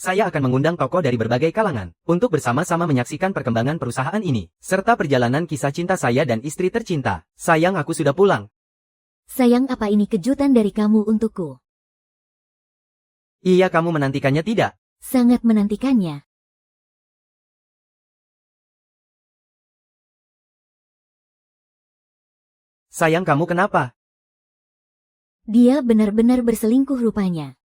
saya akan mengundang tokoh dari berbagai kalangan untuk bersama-sama menyaksikan perkembangan perusahaan ini, serta perjalanan kisah cinta saya dan istri tercinta. Sayang, aku sudah pulang. Sayang, apa ini kejutan dari kamu untukku? Iya, kamu menantikannya tidak? Sangat menantikannya. Sayang, kamu kenapa? Dia benar-benar berselingkuh rupanya.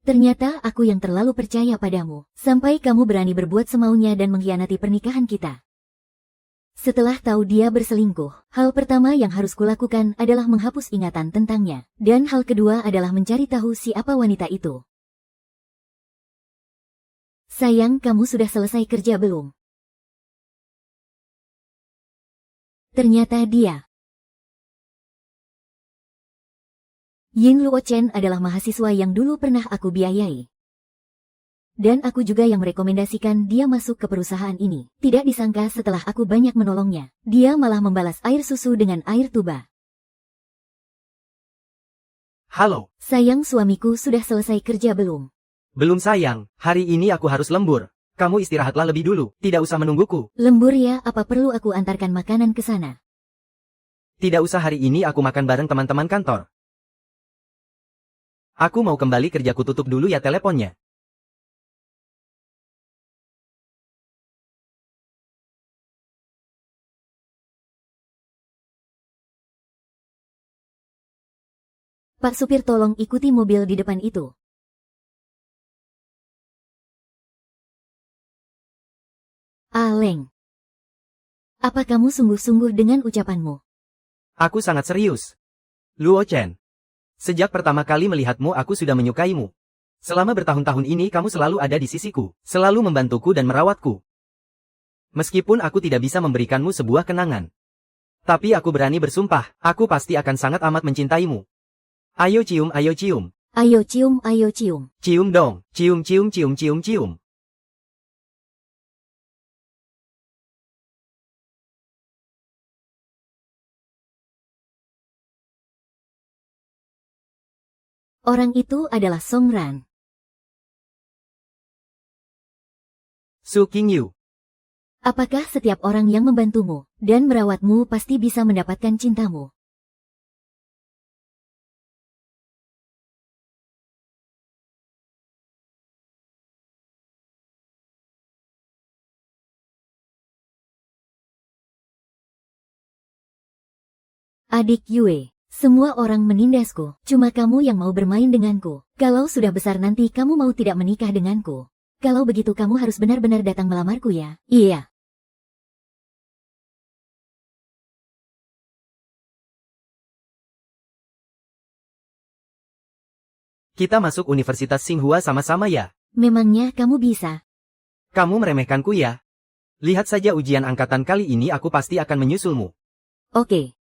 Ternyata aku yang terlalu percaya padamu, sampai kamu berani berbuat semaunya dan mengkhianati pernikahan kita. Setelah tahu dia berselingkuh, hal pertama yang harus kulakukan adalah menghapus ingatan tentangnya. Dan hal kedua adalah mencari tahu siapa wanita itu. Sayang, kamu sudah selesai kerja belum? Ternyata dia. Yin Luo Chen adalah mahasiswa yang dulu pernah aku biayai. Dan aku juga yang merekomendasikan dia masuk ke perusahaan ini. Tidak disangka setelah aku banyak menolongnya, dia malah membalas air susu dengan air tuba. Halo. Sayang, suamiku sudah selesai kerja belum? Belum sayang, hari ini aku harus lembur. Kamu istirahatlah lebih dulu, tidak usah menungguku. Lembur ya, apa perlu aku antarkan makanan ke sana? Tidak usah, hari ini aku makan bareng teman-teman kantor. Aku mau kembali kerjaku, tutup dulu ya teleponnya. Pak supir, tolong ikuti mobil di depan itu. Aleng. Apa kamu sungguh-sungguh dengan ucapanmu? Aku sangat serius. Luo Chen. Sejak pertama kali melihatmu aku sudah menyukaimu. Selama bertahun-tahun ini kamu selalu ada di sisiku, selalu membantuku dan merawatku. Meskipun aku tidak bisa memberikanmu sebuah kenangan. Tapi aku berani bersumpah, aku pasti akan sangat amat mencintaimu. Ayo cium, ayo cium. Ayo cium, ayo cium. Cium dong, cium cium cium cium cium. Orang itu adalah Song Ran. Su Qingyu. Apakah setiap orang yang membantumu dan merawatmu pasti bisa mendapatkan cintamu? Adik Yue, semua orang menindasku, cuma kamu yang mau bermain denganku. Kalau sudah besar nanti kamu mau tidak menikah denganku. Kalau begitu kamu harus benar-benar datang melamarku ya. Iya. Kita masuk Universitas Tsinghua sama-sama ya? Memangnya kamu bisa? Kamu meremehkanku ya? Lihat saja ujian angkatan kali ini, aku pasti akan menyusulmu. Oke.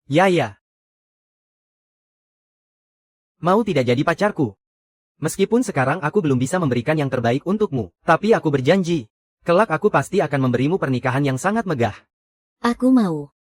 Ya ya. Mau tidak jadi pacarku? Meskipun sekarang aku belum bisa memberikan yang terbaik untukmu, tapi aku berjanji, kelak aku pasti akan memberimu pernikahan yang sangat megah. Aku mau.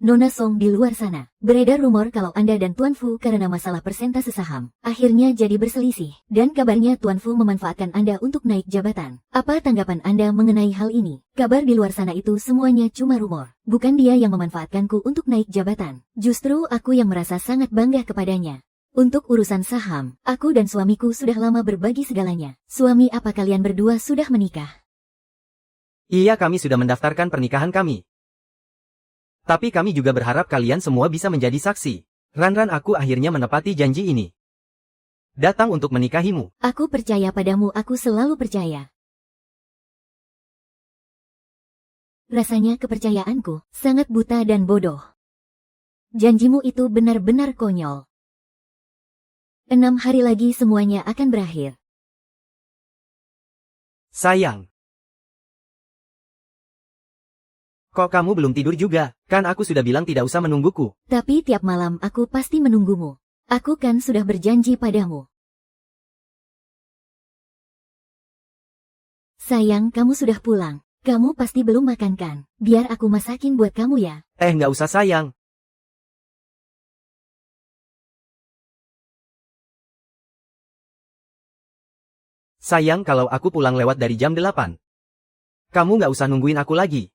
Nona Song, di luar sana, beredar rumor kalau Anda dan Tuan Fu karena masalah persentase saham, akhirnya jadi berselisih, dan kabarnya Tuan Fu memanfaatkan Anda untuk naik jabatan. Apa tanggapan Anda mengenai hal ini? Kabar di luar sana itu semuanya cuma rumor. Bukan dia yang memanfaatkanku untuk naik jabatan. Justru aku yang merasa sangat bangga kepadanya. Untuk urusan saham, aku dan suamiku sudah lama berbagi segalanya. Suami, apa kalian berdua sudah menikah? Iya, kami sudah mendaftarkan pernikahan kami. Tapi kami juga berharap kalian semua bisa menjadi saksi. Ran, aku akhirnya menepati janji ini. Datang untuk menikahimu. Aku percaya padamu, aku selalu percaya. Rasanya kepercayaanku sangat buta dan bodoh. Janjimu itu benar-benar konyol. 6 hari lagi semuanya akan berakhir. Sayang. Kok kamu belum tidur juga? Kan aku sudah bilang tidak usah menungguku. Tapi tiap malam aku pasti menunggumu. Aku kan sudah berjanji padamu. Sayang, kamu sudah pulang. Kamu pasti belum makan kan? Biar aku masakin buat kamu ya. Nggak usah sayang. Sayang kalau aku pulang lewat dari jam 8. Kamu nggak usah nungguin aku lagi.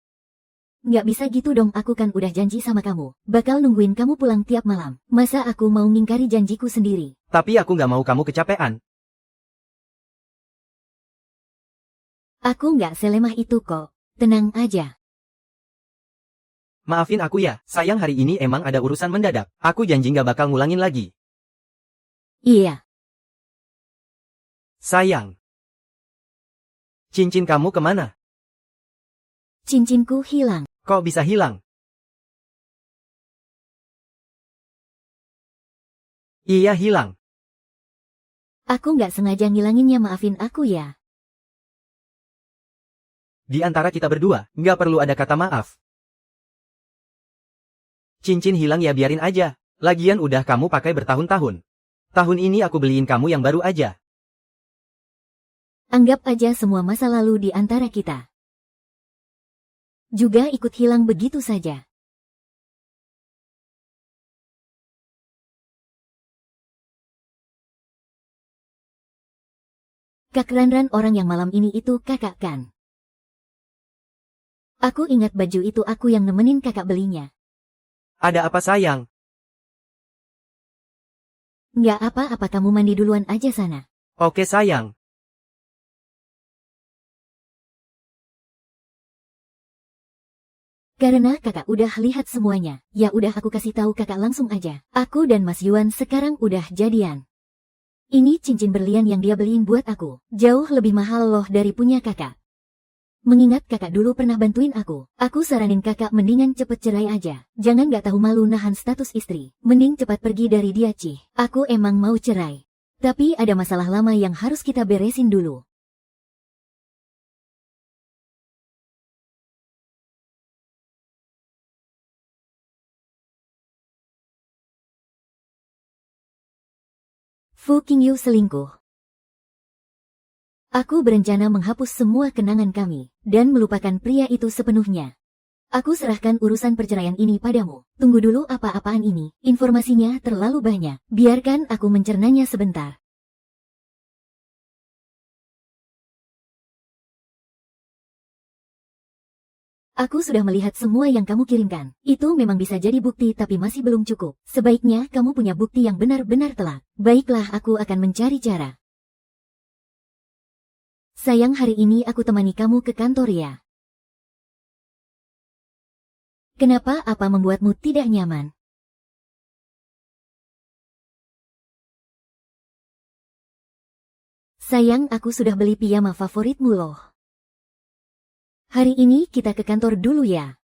Nggak bisa gitu dong, aku kan udah janji sama kamu. Bakal nungguin kamu pulang tiap malam. Masa aku mau ngingkari janjiku sendiri? Tapi aku nggak mau kamu kecapean. Aku nggak selemah itu kok. Tenang aja. Maafin aku ya, sayang hari ini emang ada urusan mendadak. Aku janji nggak bakal ngulangin lagi. Iya. Sayang. Cincin kamu kemana? Cincinku hilang. Kok bisa hilang? Iya hilang. Aku nggak sengaja ngilanginnya, maafin aku ya. Di antara kita berdua, nggak perlu ada kata maaf. Cincin hilang ya biarin aja. Lagian udah kamu pakai bertahun-tahun. Tahun ini aku beliin kamu yang baru aja. Anggap aja semua masa lalu di antara kita juga ikut hilang begitu saja. Kak Ranran, orang yang malam ini itu kakak kan? Aku ingat baju itu aku yang nemenin kakak belinya. Ada apa sayang? Nggak apa-apa, kamu mandi duluan aja sana. Oke sayang. Karena kakak udah lihat semuanya, ya udah aku kasih tahu kakak langsung aja. Aku dan Mas Yuan sekarang udah jadian. Ini cincin berlian yang dia beliin buat aku. Jauh lebih mahal loh dari punya kakak. Mengingat kakak dulu pernah bantuin aku saranin kakak mendingan cepet cerai aja. Jangan gak tahu malu nahan status istri. Mending cepat pergi dari dia, Cih. Aku emang mau cerai. Tapi ada masalah lama yang harus kita beresin dulu. Fu Qingyu selingkuh. Aku berencana menghapus semua kenangan kami, dan melupakan pria itu sepenuhnya. Aku serahkan urusan perceraian ini padamu. Tunggu dulu, apa-apaan ini, informasinya terlalu banyak. Biarkan aku mencernanya sebentar. Aku sudah melihat semua yang kamu kirimkan. Itu memang bisa jadi bukti tapi masih belum cukup. Sebaiknya kamu punya bukti yang benar-benar telak. Baiklah, aku akan mencari cara. Sayang, hari ini aku temani kamu ke kantor ya. Kenapa, apa membuatmu tidak nyaman? Sayang, aku sudah beli piyama favoritmu loh. Hari ini kita ke kantor dulu ya.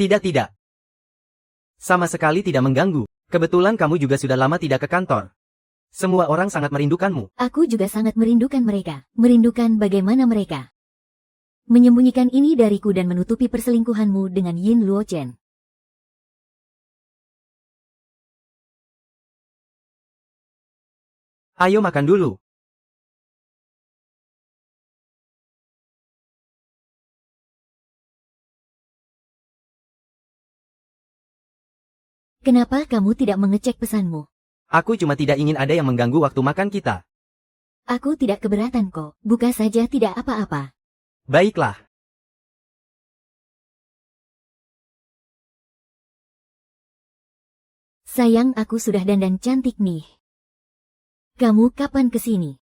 Tidak. Sama sekali tidak mengganggu. Kebetulan kamu juga sudah lama tidak ke kantor. Semua orang sangat merindukanmu. Aku juga sangat merindukan mereka. Merindukan bagaimana mereka menyembunyikan ini dariku dan menutupi perselingkuhanmu dengan Yin Luochen. Ayo makan dulu. Kenapa kamu tidak mengecek pesanmu? Aku cuma tidak ingin ada yang mengganggu waktu makan kita. Aku tidak keberatan kok. Buka saja, tidak apa-apa. Baiklah. Sayang, aku sudah dandan cantik nih. Kamu kapan kesini?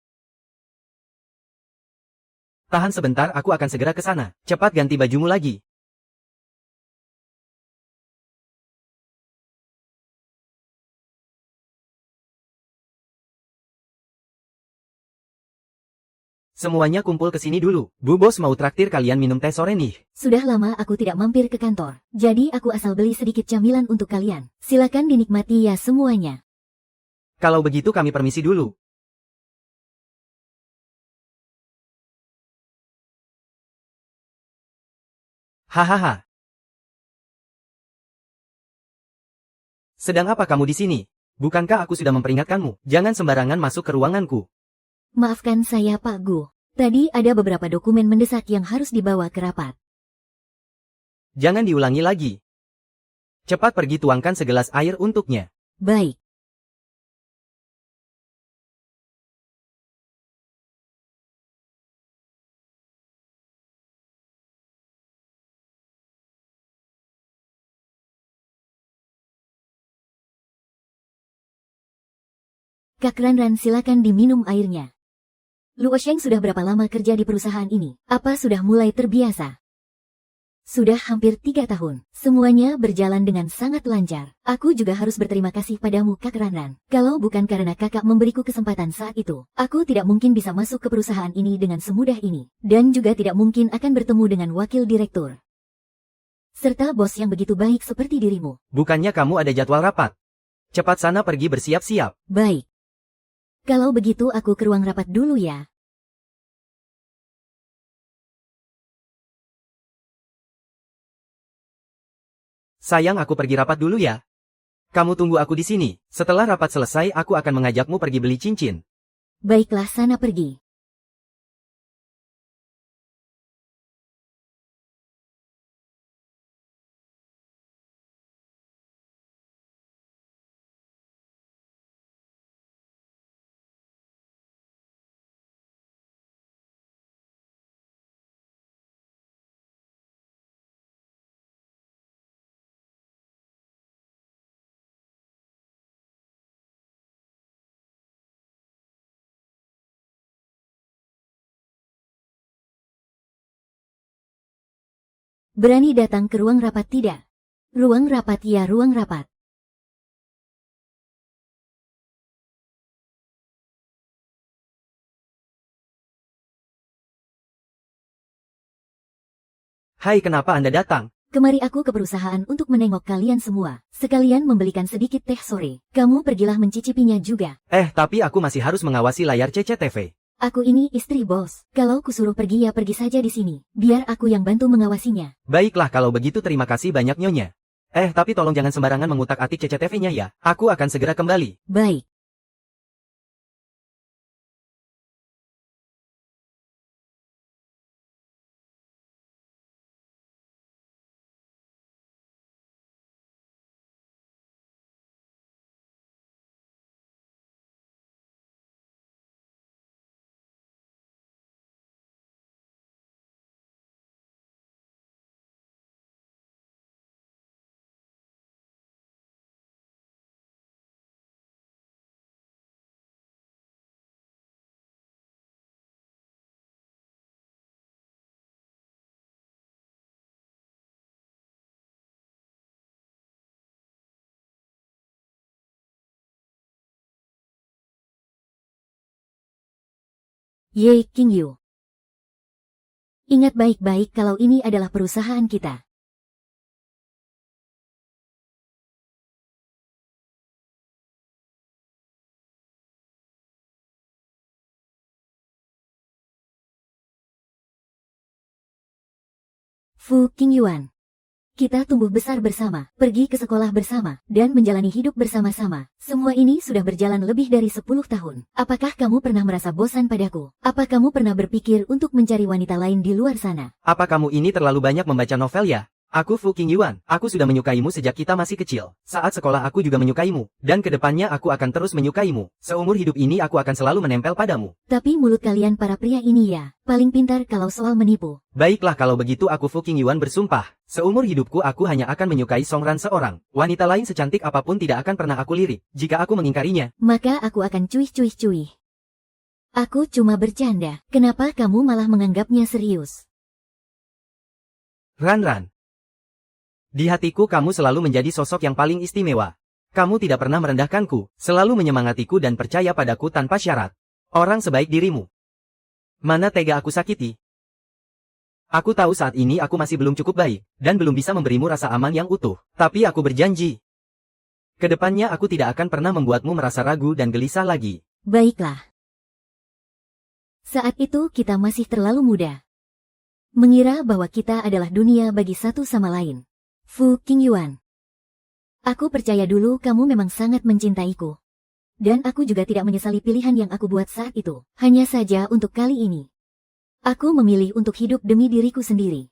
Tahan sebentar, aku akan segera ke sana. Cepat ganti bajumu lagi. Semuanya kumpul ke sini dulu. Bu Bos mau traktir kalian minum teh sore nih. Sudah lama aku tidak mampir ke kantor. Jadi aku asal beli sedikit camilan untuk kalian. Silakan dinikmati ya semuanya. Kalau begitu kami permisi dulu. Hahaha. Sedang apa kamu di sini? Bukankah aku sudah memperingatkanmu? Jangan sembarangan masuk ke ruanganku. Maafkan saya Pak Gu. Tadi ada beberapa dokumen mendesak yang harus dibawa ke rapat. Jangan diulangi lagi. Cepat pergi tuangkan segelas air untuknya. Baik. Kak Ranran, silakan diminum airnya. Luo Sheng sudah berapa lama kerja di perusahaan ini? Apa sudah mulai terbiasa? Sudah hampir 3 tahun. Semuanya berjalan dengan sangat lancar. Aku juga harus berterima kasih padamu Kak Ranran. Kalau bukan karena kakak memberiku kesempatan saat itu, aku tidak mungkin bisa masuk ke perusahaan ini dengan semudah ini. Dan juga tidak mungkin akan bertemu dengan wakil direktur. Serta bos yang begitu baik seperti dirimu. Bukannya kamu ada jadwal rapat? Cepat sana pergi bersiap-siap. Baik. Kalau begitu aku ke ruang rapat dulu ya. Sayang, aku pergi rapat dulu ya. Kamu tunggu aku di sini. Setelah rapat selesai aku akan mengajakmu pergi beli cincin. Baiklah, sana pergi. Berani datang ke ruang rapat tidak? Ruang rapat ya, ruang rapat. Hai, kenapa Anda datang? Kemari aku ke perusahaan untuk menengok kalian semua. Sekalian membelikan sedikit teh sore. Kamu pergilah mencicipinya juga. Tapi aku masih harus mengawasi layar CCTV. Aku ini istri bos. Kalau kusuruh pergi ya pergi saja di sini. Biar aku yang bantu mengawasinya. Baiklah kalau begitu, terima kasih banyak Nyonya. Tapi tolong jangan sembarangan mengutak-atik CCTV-nya ya. Aku akan segera kembali. Baik. Ye King Yu. Ingat baik-baik kalau ini adalah perusahaan kita. Fu Qingyuan. Kita tumbuh besar bersama, pergi ke sekolah bersama, dan menjalani hidup bersama-sama. Semua ini sudah berjalan lebih dari 10 tahun. Apakah kamu pernah merasa bosan padaku? Apa kamu pernah berpikir untuk mencari wanita lain di luar sana? Apa kamu ini terlalu banyak membaca novel ya? Aku Fu Qingyuan. Aku sudah menyukaimu sejak kita masih kecil. Saat sekolah aku juga menyukaimu. Dan kedepannya aku akan terus menyukaimu. Seumur hidup ini aku akan selalu menempel padamu. Tapi mulut kalian para pria ini ya, paling pintar kalau soal menipu. Baiklah kalau begitu, aku Fu Qingyuan bersumpah. Seumur hidupku aku hanya akan menyukai Song Ran seorang. Wanita lain secantik apapun tidak akan pernah aku lirik. Jika aku mengingkarinya, maka aku akan cuih. Aku cuma bercanda. Kenapa kamu malah menganggapnya serius? Ran. Di hatiku kamu selalu menjadi sosok yang paling istimewa. Kamu tidak pernah merendahkanku, selalu menyemangatiku dan percaya padaku tanpa syarat. Orang sebaik dirimu Mana tega aku sakiti. Aku tahu saat ini aku masih belum cukup baik, dan belum bisa memberimu rasa aman yang utuh. Tapi aku berjanji. Kedepannya aku tidak akan pernah membuatmu merasa ragu dan gelisah lagi. Baiklah. Saat itu kita masih terlalu muda. Mengira bahwa kita adalah dunia bagi satu sama lain. Fu Qingyuan. Aku percaya dulu kamu memang sangat mencintaiku. Dan aku juga tidak menyesali pilihan yang aku buat saat itu. Hanya saja untuk kali ini. Aku memilih untuk hidup demi diriku sendiri.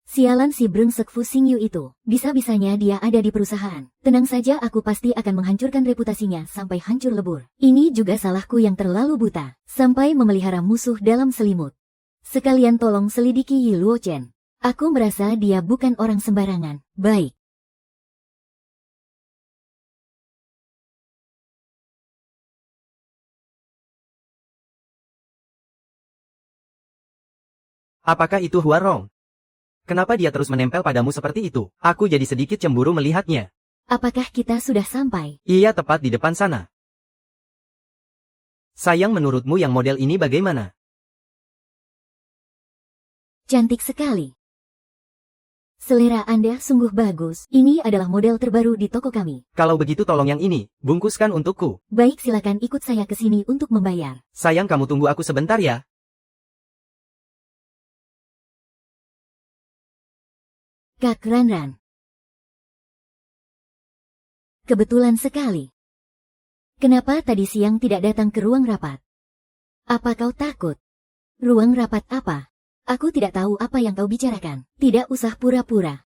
Sialan si brengsek Fu Xingyu itu. Bisa-bisanya dia ada di perusahaan. Tenang saja, aku pasti akan menghancurkan reputasinya sampai hancur lebur. Ini juga salahku yang terlalu buta. Sampai memelihara musuh dalam selimut. Sekalian tolong selidiki Yi Luochen. Aku merasa dia bukan orang sembarangan. Baik. Apakah itu Huarong? Kenapa dia terus menempel padamu seperti itu? Aku jadi sedikit cemburu melihatnya. Apakah kita sudah sampai? Iya, tepat di depan sana. Sayang, menurutmu yang model ini bagaimana? Cantik sekali. Selera Anda sungguh bagus. Ini adalah model terbaru di toko kami. Kalau begitu tolong yang ini, bungkuskan untukku. Baik, silakan ikut saya ke sini untuk membayar. Sayang, kamu tunggu aku sebentar ya. Kak Ranran. Kebetulan sekali. Kenapa tadi siang tidak datang ke ruang rapat? Apa kau takut? Ruang rapat apa? Aku tidak tahu apa yang kau bicarakan. Tidak usah pura-pura.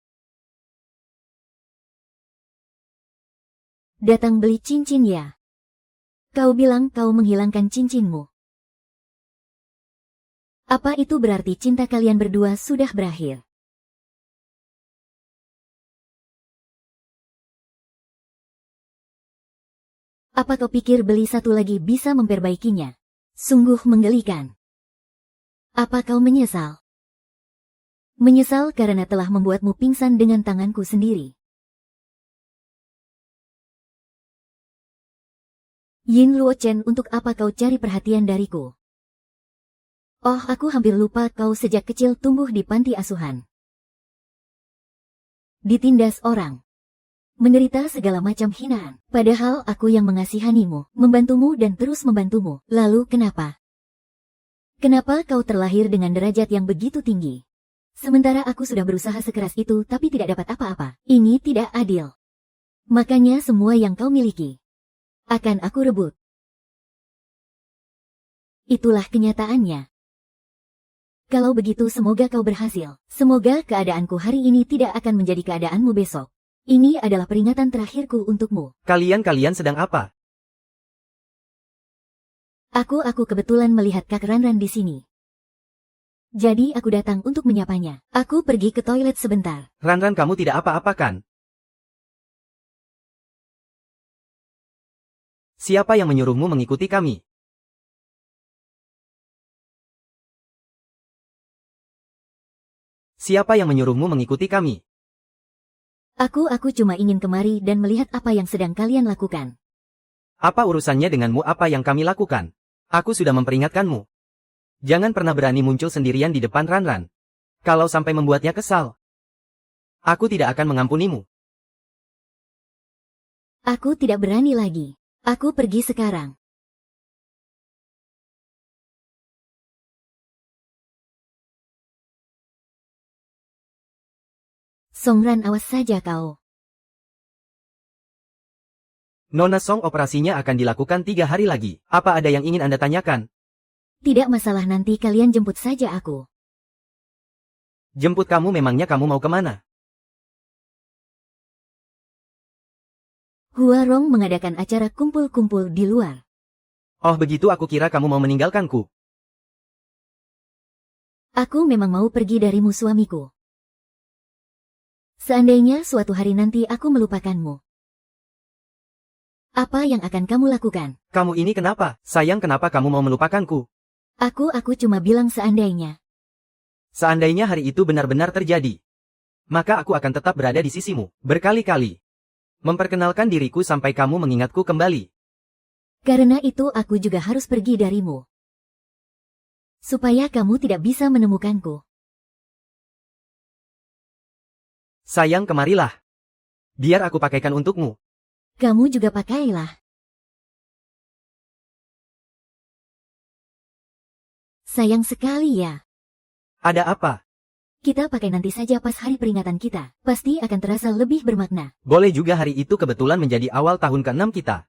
Datang beli cincin ya? Kau bilang kau menghilangkan cincinmu. Apa itu berarti cinta kalian berdua sudah berakhir? Apa kau pikir beli satu lagi bisa memperbaikinya? Sungguh menggelikan. Apa kau menyesal? Menyesal karena telah membuatmu pingsan dengan tanganku sendiri. Yin Luochen, untuk apa kau cari perhatian dariku? Oh, aku hampir lupa kau sejak kecil tumbuh di panti asuhan. Ditindas orang. Menderita segala macam hinaan. Padahal aku yang mengasihanimu, membantumu dan terus membantumu. Lalu kenapa? Kenapa kau terlahir dengan derajat yang begitu tinggi? Sementara aku sudah berusaha sekeras itu tapi tidak dapat apa-apa. Ini tidak adil. Makanya semua yang kau miliki akan aku rebut. Itulah kenyataannya. Kalau begitu semoga kau berhasil. Semoga keadaanku hari ini tidak akan menjadi keadaanmu besok. Ini adalah peringatan terakhirku untukmu. Kalian sedang apa? Aku kebetulan melihat Kak Ranran di sini. Jadi aku datang untuk menyapanya. Aku pergi ke toilet sebentar. Ranran, kamu tidak apa-apa kan? Siapa yang menyuruhmu mengikuti kami? Siapa yang menyuruhmu mengikuti kami? Aku cuma ingin kemari dan melihat apa yang sedang kalian lakukan. Apa urusannya denganmu apa yang kami lakukan? Aku sudah memperingatkanmu. Jangan pernah berani muncul sendirian di depan Ranran. Kalau sampai membuatnya kesal, aku tidak akan mengampunimu. Aku tidak berani lagi. Aku pergi sekarang. Songran, awas saja kau. Nona Song, operasinya akan dilakukan 3 hari lagi. Apa ada yang ingin Anda tanyakan? Tidak masalah, nanti kalian jemput saja aku. Jemput kamu, memangnya kamu mau kemana? Huarong mengadakan acara kumpul-kumpul di luar. Oh begitu, aku kira kamu mau meninggalkanku. Aku memang mau pergi darimu, suamiku. Seandainya suatu hari nanti aku melupakanmu, apa yang akan kamu lakukan? Kamu ini kenapa? Sayang, kenapa kamu mau melupakanku? Aku cuma bilang seandainya. Seandainya hari itu benar-benar terjadi, maka aku akan tetap berada di sisimu, berkali-kali. Memperkenalkan diriku sampai kamu mengingatku kembali. Karena itu aku juga harus pergi darimu. Supaya kamu tidak bisa menemukanku. Sayang, kemarilah. Biar aku pakaikan untukmu. Kamu juga pakailah. Sayang sekali ya. Ada apa? Kita pakai nanti saja pas hari peringatan kita. Pasti akan terasa lebih bermakna. Boleh juga, hari itu kebetulan menjadi awal tahun ke-6 kita.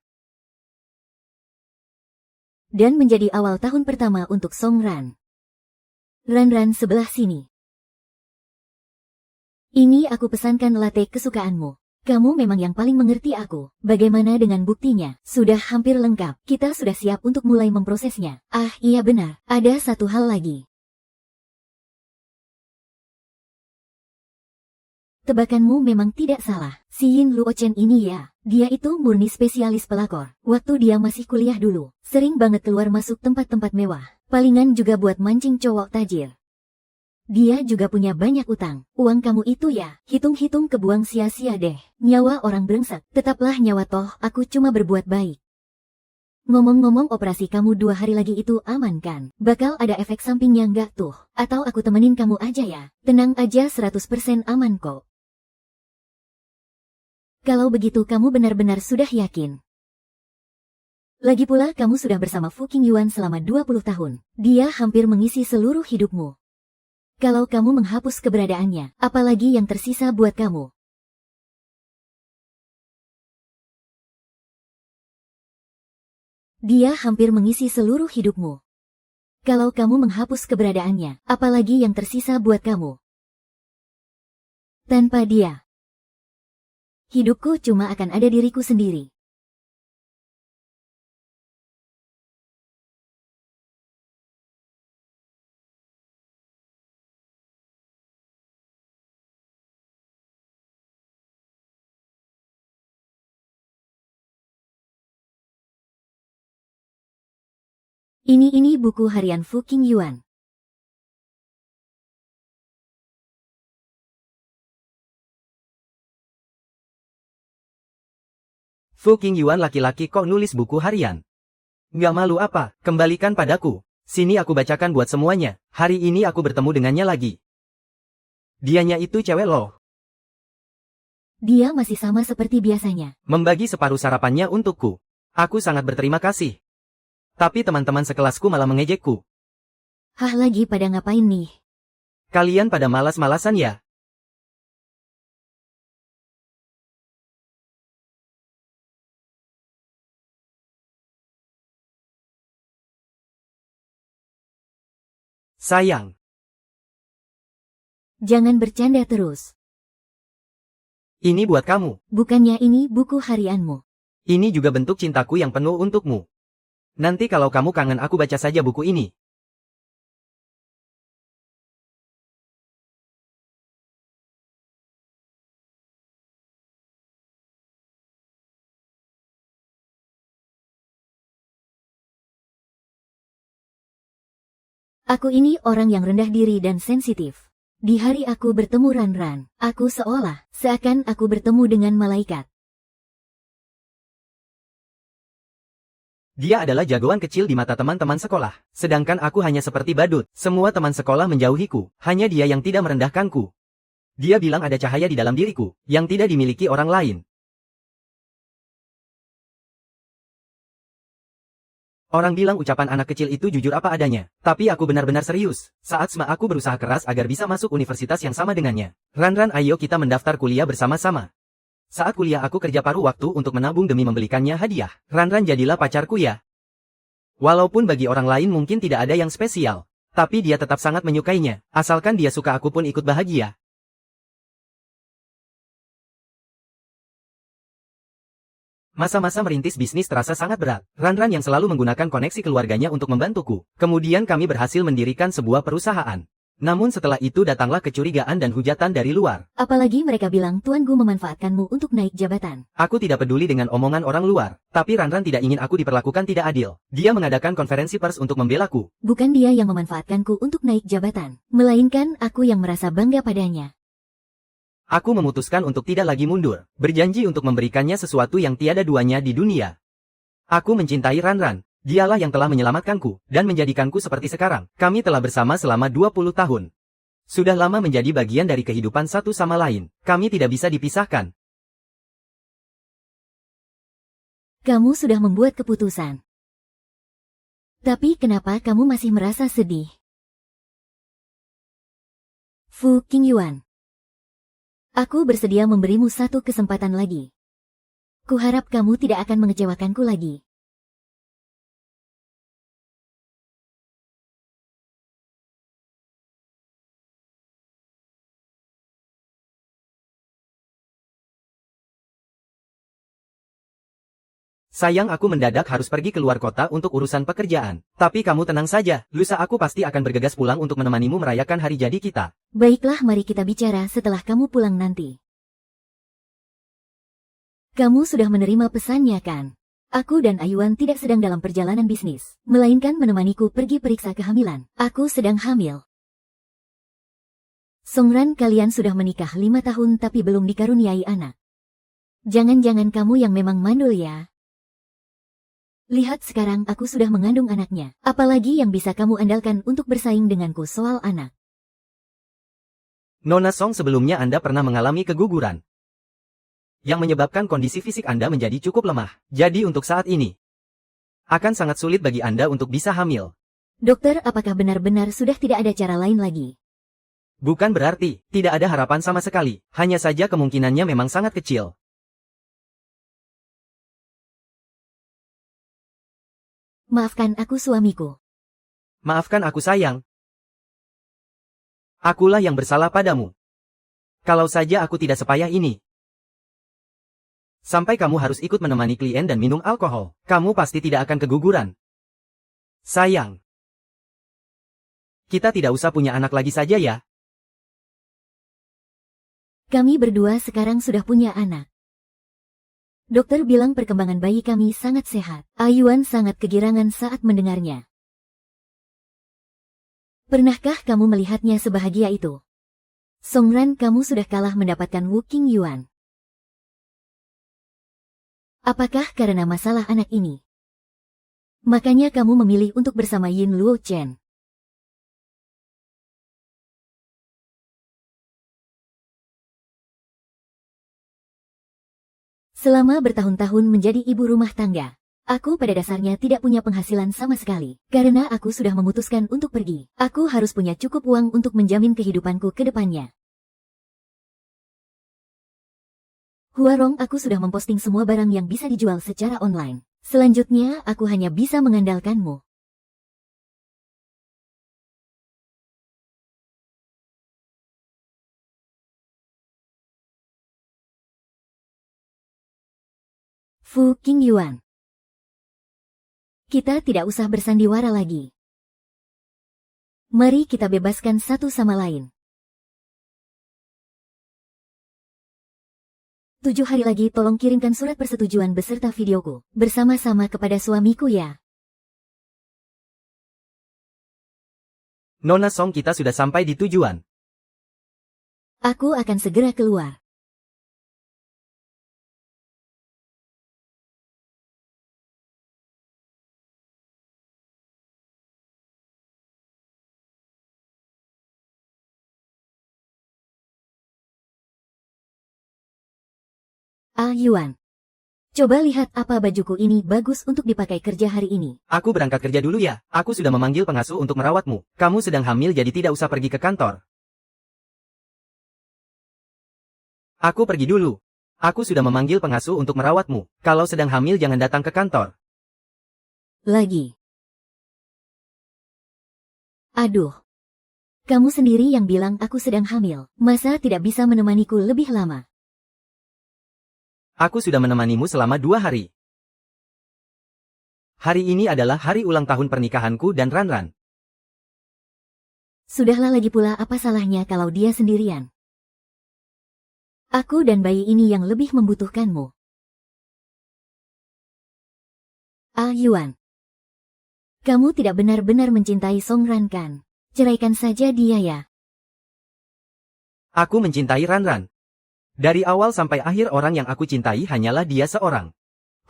Dan menjadi awal tahun pertama untuk Song Ran. Ran sebelah sini. Ini aku pesankan latte kesukaanmu. Kamu memang yang paling mengerti aku. Bagaimana dengan buktinya? Sudah hampir lengkap. Kita sudah siap untuk mulai memprosesnya. Ah, iya benar. Ada satu hal lagi. Tebakanmu memang tidak salah. Si Yin Luochen ini ya, dia itu murni spesialis pelakor. Waktu dia masih kuliah dulu, sering banget keluar masuk tempat-tempat mewah. Palingan juga buat mancing cowok tajir. Dia juga punya banyak utang. Uang kamu itu ya, hitung-hitung kebuang sia-sia deh. Nyawa orang brengsek, tetaplah nyawa toh, aku cuma berbuat baik. Ngomong-ngomong, operasi kamu 2 hari lagi itu aman kan? Bakal ada efek sampingnya nggak tuh? Atau aku temenin kamu aja ya? Tenang aja, 100% aman kok. Kalau begitu kamu benar-benar sudah yakin. Lagi pula kamu sudah bersama Fu Qingyuan selama 20 tahun. Dia hampir mengisi seluruh hidupmu. Kalau kamu menghapus keberadaannya, apalagi yang tersisa buat kamu? Dia hampir mengisi seluruh hidupmu. Kalau kamu menghapus keberadaannya, apalagi yang tersisa buat kamu? Tanpa dia, hidupku cuma akan ada diriku sendiri. Ini buku harian Fu Qingyuan. Fu Qingyuan laki-laki kok nulis buku harian? Nggak malu apa? Kembalikan padaku. Sini aku bacakan buat semuanya. Hari ini aku bertemu dengannya lagi. Dianya itu cewek loh. Dia masih sama seperti biasanya. Membagi separuh sarapannya untukku. Aku sangat berterima kasih. Tapi teman-teman sekelasku malah mengejekku. Hah, lagi pada ngapain nih? Kalian pada malas-malasan ya? Sayang. Jangan bercanda terus. Ini buat kamu. Bukannya ini buku harianmu. Ini juga bentuk cintaku yang penuh untukmu. Nanti kalau kamu kangen, aku baca saja buku ini. Aku ini orang yang rendah diri dan sensitif. Di hari aku bertemu Ran, aku seakan aku bertemu dengan malaikat. Dia adalah jagoan kecil di mata teman-teman sekolah. Sedangkan aku hanya seperti badut. Semua teman sekolah menjauhiku. Hanya dia yang tidak merendahkanku. Dia bilang ada cahaya di dalam diriku, yang tidak dimiliki orang lain. Orang bilang ucapan anak kecil itu jujur apa adanya. Tapi aku benar-benar serius. Saat SMA aku berusaha keras agar bisa masuk universitas yang sama dengannya. Ran, ayo kita mendaftar kuliah bersama-sama. Saat kuliah aku kerja paruh waktu untuk menabung demi membelikannya hadiah. Ran, jadilah pacarku ya. Walaupun bagi orang lain mungkin tidak ada yang spesial. Tapi dia tetap sangat menyukainya. Asalkan dia suka, aku pun ikut bahagia. Masa-masa merintis bisnis terasa sangat berat. Ran yang selalu menggunakan koneksi keluarganya untuk membantuku. Kemudian kami berhasil mendirikan sebuah perusahaan. Namun setelah itu datanglah kecurigaan dan hujatan dari luar. Apalagi mereka bilang Tuan Gu memanfaatkanmu untuk naik jabatan. Aku tidak peduli dengan omongan orang luar. Tapi Ran tidak ingin aku diperlakukan tidak adil. Dia mengadakan konferensi pers untuk membelaku. Bukan dia yang memanfaatkanku untuk naik jabatan. Melainkan aku yang merasa bangga padanya. Aku memutuskan untuk tidak lagi mundur, berjanji untuk memberikannya sesuatu yang tiada duanya di dunia. Aku mencintai Ranran. Dialah yang telah menyelamatkanku dan menjadikanku seperti sekarang. Kami telah bersama selama 20 tahun. Sudah lama menjadi bagian dari kehidupan satu sama lain. Kami tidak bisa dipisahkan. Kamu sudah membuat keputusan. Tapi kenapa kamu masih merasa sedih? Fu Qingyuan. Aku bersedia memberimu satu kesempatan lagi. Kuharap kamu tidak akan mengecewakanku lagi. Sayang, aku mendadak harus pergi keluar kota untuk urusan pekerjaan. Tapi kamu tenang saja, lusa aku pasti akan bergegas pulang untuk menemanimu merayakan hari jadi kita. Baiklah, mari kita bicara setelah kamu pulang nanti. Kamu sudah menerima pesannya kan? Aku dan Ayuan tidak sedang dalam perjalanan bisnis, melainkan menemaniku pergi periksa kehamilan. Aku sedang hamil. Songran, kalian sudah menikah 5 tahun tapi belum dikaruniai anak. Jangan-jangan kamu yang memang mandul ya? Lihat sekarang aku sudah mengandung anaknya. Apalagi yang bisa kamu andalkan untuk bersaing denganku soal anak? Nona Song, sebelumnya Anda pernah mengalami keguguran yang menyebabkan kondisi fisik Anda menjadi cukup lemah. Jadi untuk saat ini, akan sangat sulit bagi Anda untuk bisa hamil. Dokter, apakah benar-benar sudah tidak ada cara lain lagi? Bukan berarti tidak ada harapan sama sekali, hanya saja kemungkinannya memang sangat kecil. Maafkan aku, suamiku. Maafkan aku, sayang. Akulah yang bersalah padamu. Kalau saja aku tidak sepayah ini. Sampai kamu harus ikut menemani klien dan minum alkohol, kamu pasti tidak akan keguguran. Sayang. Kita tidak usah punya anak lagi saja ya. Kami berdua sekarang sudah punya anak. Dokter bilang perkembangan bayi kami sangat sehat. Ayuan sangat kegirangan saat mendengarnya. Pernahkah kamu melihatnya sebahagia itu? Songran, kamu sudah kalah mendapatkan Wu Qingyuan. Apakah karena masalah anak ini? Makanya kamu memilih untuk bersama Yin Luo Chen. Selama bertahun-tahun menjadi ibu rumah tangga, aku pada dasarnya tidak punya penghasilan sama sekali. Karena aku sudah memutuskan untuk pergi, aku harus punya cukup uang untuk menjamin kehidupanku ke depannya. Huarong, aku sudah memposting semua barang yang bisa dijual secara online. Selanjutnya, aku hanya bisa mengandalkanmu. Fu Qingyuan. Kita tidak usah bersandiwara lagi. Mari kita bebaskan satu sama lain. 7 hari lagi tolong kirimkan surat persetujuan beserta videoku bersama-sama kepada suamiku ya. Nona Song, kita sudah sampai di tujuan. Aku akan segera keluar. Yuan. Coba lihat apa bajuku ini bagus untuk dipakai kerja hari ini. Aku berangkat kerja dulu ya, aku sudah memanggil pengasuh untuk merawatmu. Kamu sedang hamil jadi tidak usah pergi ke kantor. Aku pergi dulu. Aku sudah memanggil pengasuh untuk merawatmu. Kalau sedang hamil jangan datang ke kantor. Lagi. Aduh. Kamu sendiri yang bilang aku sedang hamil. Masa tidak bisa menemaniku lebih lama? Aku sudah menemanimu selama 2 hari. Hari ini adalah hari ulang tahun pernikahanku dan Ranran. Sudahlah, lagi pula apa salahnya kalau dia sendirian? Aku dan bayi ini yang lebih membutuhkanmu. Yuan. Kamu tidak benar-benar mencintai Songran kan? Ceraikan saja dia ya. Aku mencintai Ranran. Dari awal sampai akhir orang yang aku cintai hanyalah dia seorang.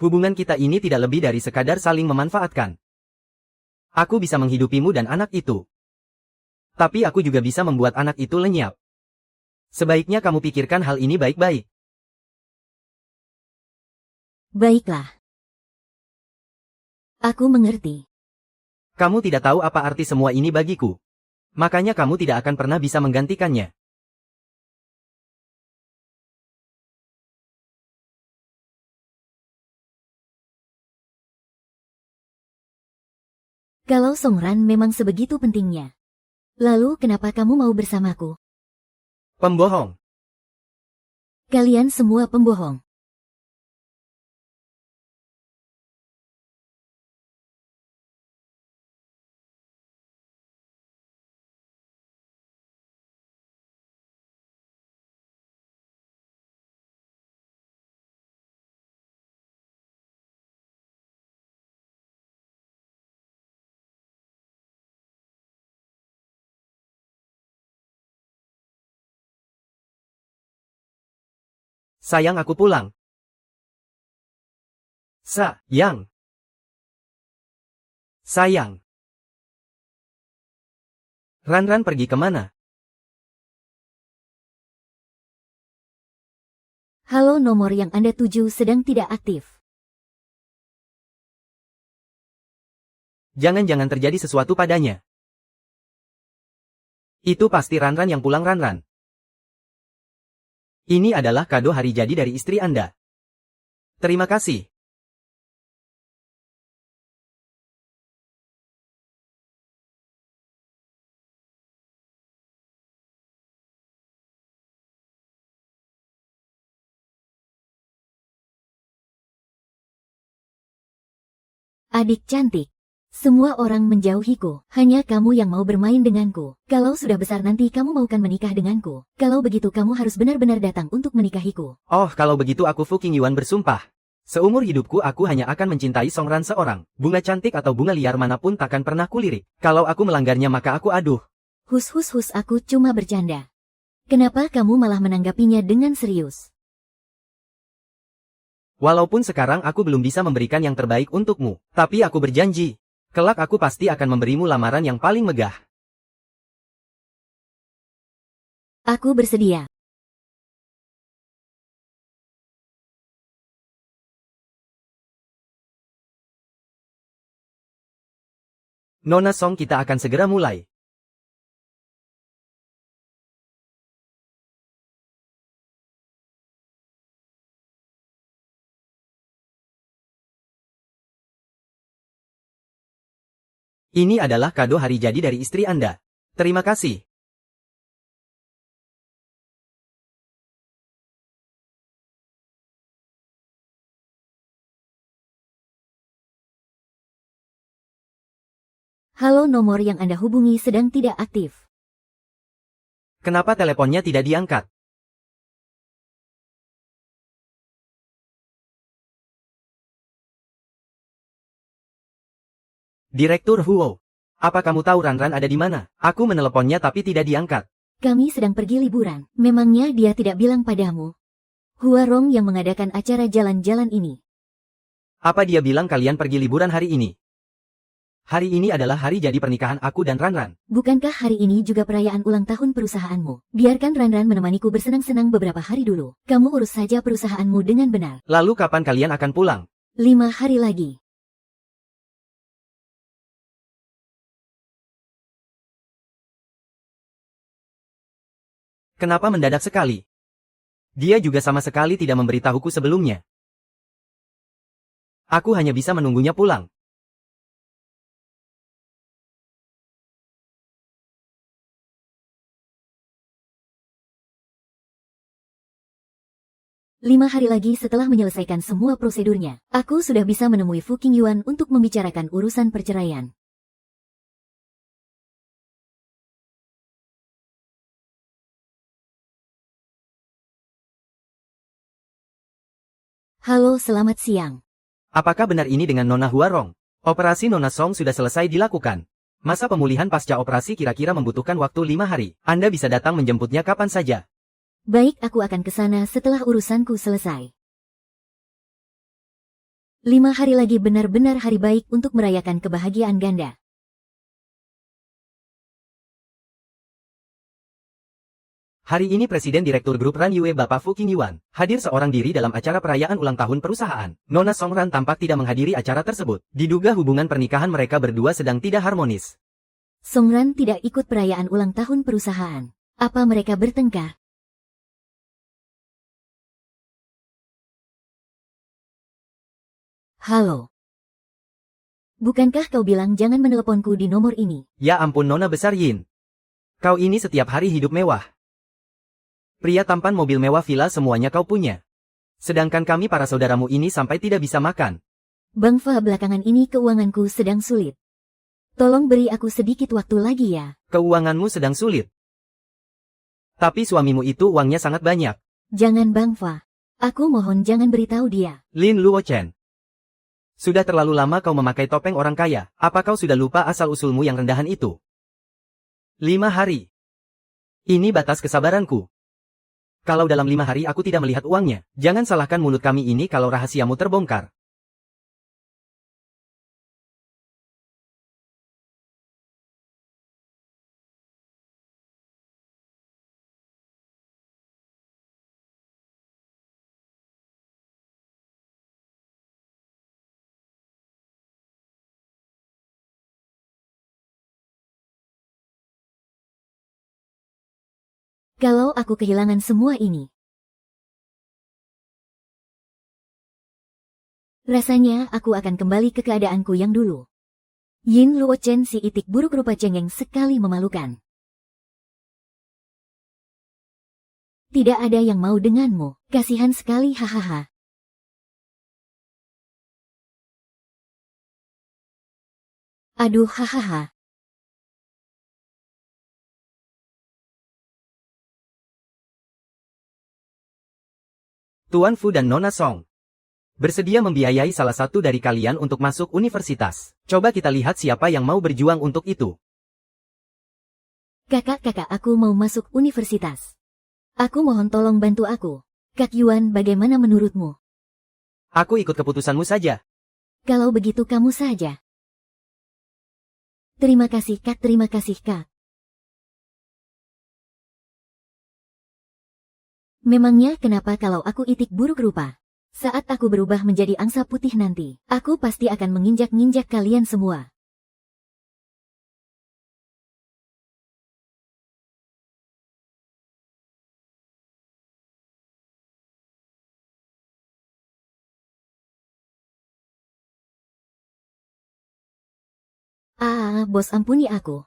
Hubungan kita ini tidak lebih dari sekadar saling memanfaatkan. Aku bisa menghidupimu dan anak itu. Tapi aku juga bisa membuat anak itu lenyap. Sebaiknya kamu pikirkan hal ini baik-baik. Baiklah. Aku mengerti. Kamu tidak tahu apa arti semua ini bagiku. Makanya kamu tidak akan pernah bisa menggantikannya. Kalau Songran memang sebegitu pentingnya, lalu kenapa kamu mau bersamaku? Pembohong. Kalian semua pembohong. Sayang, aku pulang. Sayang. Sayang. Ranran pergi kemana? Halo, nomor yang Anda tuju sedang tidak aktif. Jangan-jangan terjadi sesuatu padanya. Itu pasti Ranran yang pulang. Ranran. Ini adalah kado hari jadi dari istri Anda. Terima kasih. Adik cantik. Semua orang menjauhiku, hanya kamu yang mau bermain denganku. Kalau sudah besar nanti kamu maukan menikah denganku. Kalau begitu kamu harus benar-benar datang untuk menikahiku. Oh, kalau begitu aku Fu Qingyuan bersumpah. Seumur hidupku aku hanya akan mencintai Songran seorang. Bunga cantik atau bunga liar manapun takkan pernah kulirik. Kalau aku melanggarnya maka aku aduh. Hus, aku cuma bercanda. Kenapa kamu malah menanggapinya dengan serius? Walaupun sekarang aku belum bisa memberikan yang terbaik untukmu, tapi aku berjanji. Kelak aku pasti akan memberimu lamaran yang paling megah. Aku bersedia. Nona Song, kita akan segera mulai. Ini adalah kado hari jadi dari istri Anda. Terima kasih. Halo, nomor yang Anda hubungi sedang tidak aktif. Kenapa teleponnya tidak diangkat? Direktur Huo. Apa kamu tahu Ranran ada di mana? Aku meneleponnya tapi tidak diangkat. Kami sedang pergi liburan. Memangnya dia tidak bilang padamu? Huarong yang mengadakan acara jalan-jalan ini. Apa dia bilang kalian pergi liburan hari ini? Hari ini adalah hari jadi pernikahan aku dan Ranran. Bukankah hari ini juga perayaan ulang tahun perusahaanmu? Biarkan Ranran menemaniku bersenang-senang beberapa hari dulu. Kamu urus saja perusahaanmu dengan benar. Lalu kapan kalian akan pulang? 5 hari lagi. Kenapa mendadak sekali? Dia juga sama sekali tidak memberitahuku sebelumnya. Aku hanya bisa menunggunya pulang. Lima hari lagi setelah menyelesaikan semua prosedurnya, aku sudah bisa menemui Fu Qingyuan untuk membicarakan urusan perceraian. Halo, selamat siang. Apakah benar ini dengan Nona Huarong? Operasi Nona Song sudah selesai dilakukan. Masa pemulihan pasca operasi kira-kira membutuhkan waktu 5 hari. Anda bisa datang menjemputnya kapan saja. Baik, aku akan ke sana setelah urusanku selesai. 5 hari lagi benar-benar hari baik untuk merayakan kebahagiaan ganda. Hari ini Presiden Direktur Grup Ran Yue Bapak Fu Qingyuan hadir seorang diri dalam acara perayaan ulang tahun perusahaan. Nona Song Ran tampak tidak menghadiri acara tersebut. Diduga hubungan pernikahan mereka berdua sedang tidak harmonis. Song Ran tidak ikut perayaan ulang tahun perusahaan. Apa mereka bertengkar? Halo. Bukankah kau bilang jangan meneleponku di nomor ini? Ya ampun Nona besar Yin. Kau ini setiap hari hidup mewah. Pria tampan mobil mewah villa semuanya kau punya. Sedangkan kami para saudaramu ini sampai tidak bisa makan. Bang Fa, belakangan ini keuanganku sedang sulit. Tolong beri aku sedikit waktu lagi ya. Keuanganmu sedang sulit. Tapi suamimu itu uangnya sangat banyak. Jangan Bang Fa. Aku mohon jangan beritahu dia. Lin Luochen. Sudah terlalu lama kau memakai topeng orang kaya. Apa kau sudah lupa asal-usulmu yang rendahan itu? 5 hari. Ini batas kesabaranku. Kalau dalam 5 hari aku tidak melihat uangnya, jangan salahkan mulut kami ini kalau rahasiamu terbongkar. Kalau aku kehilangan semua ini, rasanya aku akan kembali ke keadaanku yang dulu. Yin Luochen, si itik buruk rupa cengeng sekali memalukan. Tidak ada yang mau denganmu, kasihan sekali hahaha. Aduh hahaha. Tuan Fu dan Nona Song bersedia membiayai salah satu dari kalian untuk masuk universitas. Coba kita lihat siapa yang mau berjuang untuk itu. Kakak-kakak, aku mau masuk universitas. Aku mohon tolong bantu aku. Kak Yuan, bagaimana menurutmu? Aku ikut keputusanmu saja. Kalau begitu kamu saja. Terima kasih Kak, terima kasih Kak. Memangnya kenapa kalau aku itik buruk rupa? Saat aku berubah menjadi angsa putih nanti, aku pasti akan menginjak-nginjak kalian semua. Bos ampuni aku.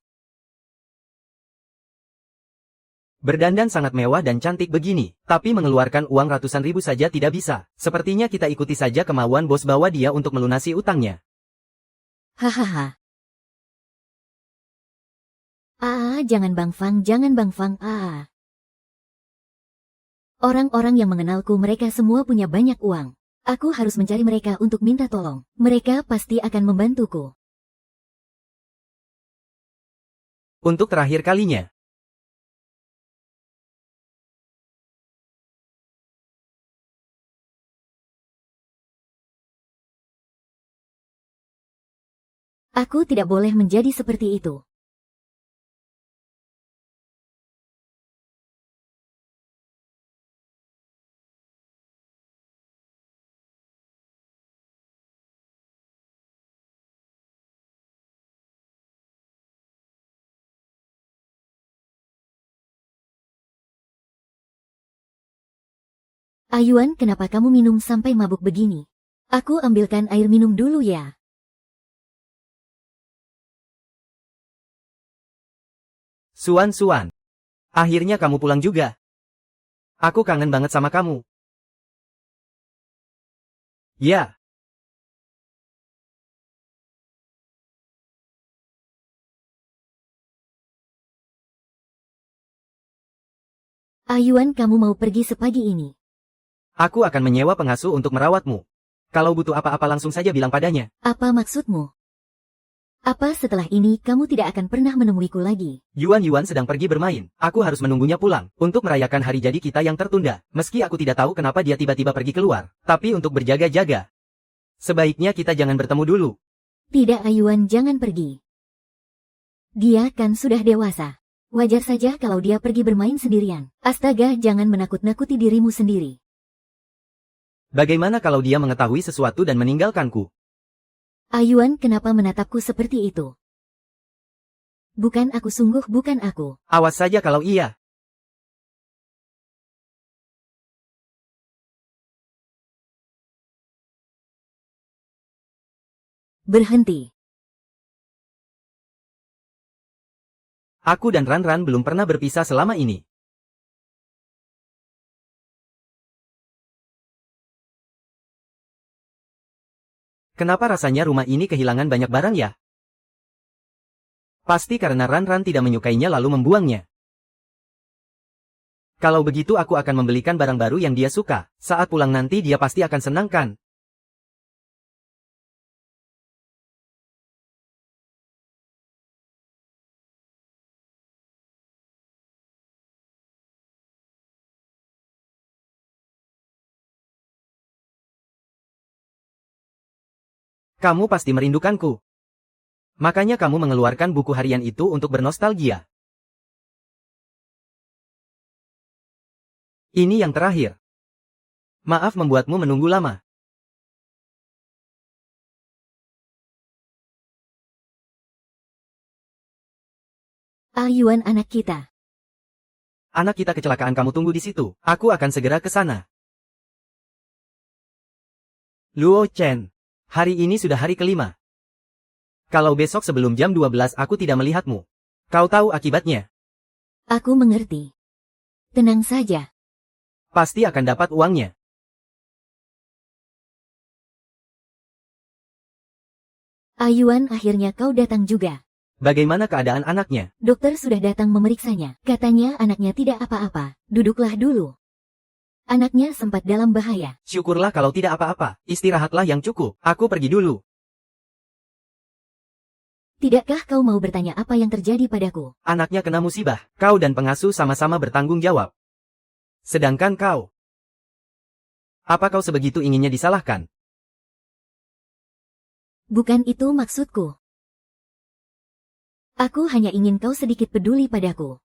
Berdandan sangat mewah dan cantik begini, tapi mengeluarkan uang ratusan ribu saja tidak bisa. Sepertinya kita ikuti saja kemauan bos bawa dia untuk melunasi utangnya. Hahaha. Jangan Bang Fang, jangan Bang Fang. Orang-orang yang mengenalku mereka semua punya banyak uang. Aku harus mencari mereka untuk minta tolong. Mereka pasti akan membantuku. Untuk terakhir kalinya. Aku tidak boleh menjadi seperti itu. Ayuan, kenapa kamu minum sampai mabuk begini? Aku ambilkan air minum dulu ya. Suan. Akhirnya kamu pulang juga. Aku kangen banget sama kamu. Ya. Ayuan, kamu mau pergi sepagi ini? Aku akan menyewa pengasuh untuk merawatmu. Kalau butuh apa-apa langsung saja bilang padanya. Apa maksudmu? Apa setelah ini kamu tidak akan pernah menemuiku lagi? Yuan sedang pergi bermain. Aku harus menunggunya pulang untuk merayakan hari jadi kita yang tertunda. Meski aku tidak tahu kenapa dia tiba-tiba pergi keluar. Tapi untuk berjaga-jaga. Sebaiknya kita jangan bertemu dulu. Tidak, Ayuan, jangan pergi. Dia kan sudah dewasa. Wajar saja kalau dia pergi bermain sendirian. Astaga, jangan menakut-nakuti dirimu sendiri. Bagaimana kalau dia mengetahui sesuatu dan meninggalkanku? Ayuan, kenapa menatapku seperti itu? Bukan aku, sungguh bukan aku. Awas saja kalau iya. Berhenti. Aku dan Ran belum pernah berpisah selama ini. Kenapa rasanya rumah ini kehilangan banyak barang ya? Pasti karena Ran tidak menyukainya lalu membuangnya. Kalau begitu aku akan membelikan barang baru yang dia suka. Saat pulang nanti dia pasti akan senang kan? Kamu pasti merindukanku. Makanya kamu mengeluarkan buku harian itu untuk bernostalgia. Ini yang terakhir. Maaf membuatmu menunggu lama. Ayuan, anak kita. Anak kita kecelakaan, kamu tunggu di situ. Aku akan segera ke sana. Luo Chen. Hari ini sudah hari kelima. Kalau besok sebelum jam 12 aku tidak melihatmu, kau tahu akibatnya. Aku mengerti. Tenang saja. Pasti akan dapat uangnya. Ayuan, akhirnya kau datang juga. Bagaimana keadaan anaknya? Dokter sudah datang memeriksanya. Katanya anaknya tidak apa-apa. Duduklah dulu. Anaknya sempat dalam bahaya. Syukurlah kalau tidak apa-apa. Istirahatlah yang cukup. Aku pergi dulu. Tidakkah kau mau bertanya apa yang terjadi padaku? Anaknya kena musibah. Kau dan pengasuh sama-sama bertanggung jawab. Sedangkan kau. Apa kau sebegitu inginnya disalahkan? Bukan itu maksudku. Aku hanya ingin kau sedikit peduli padaku.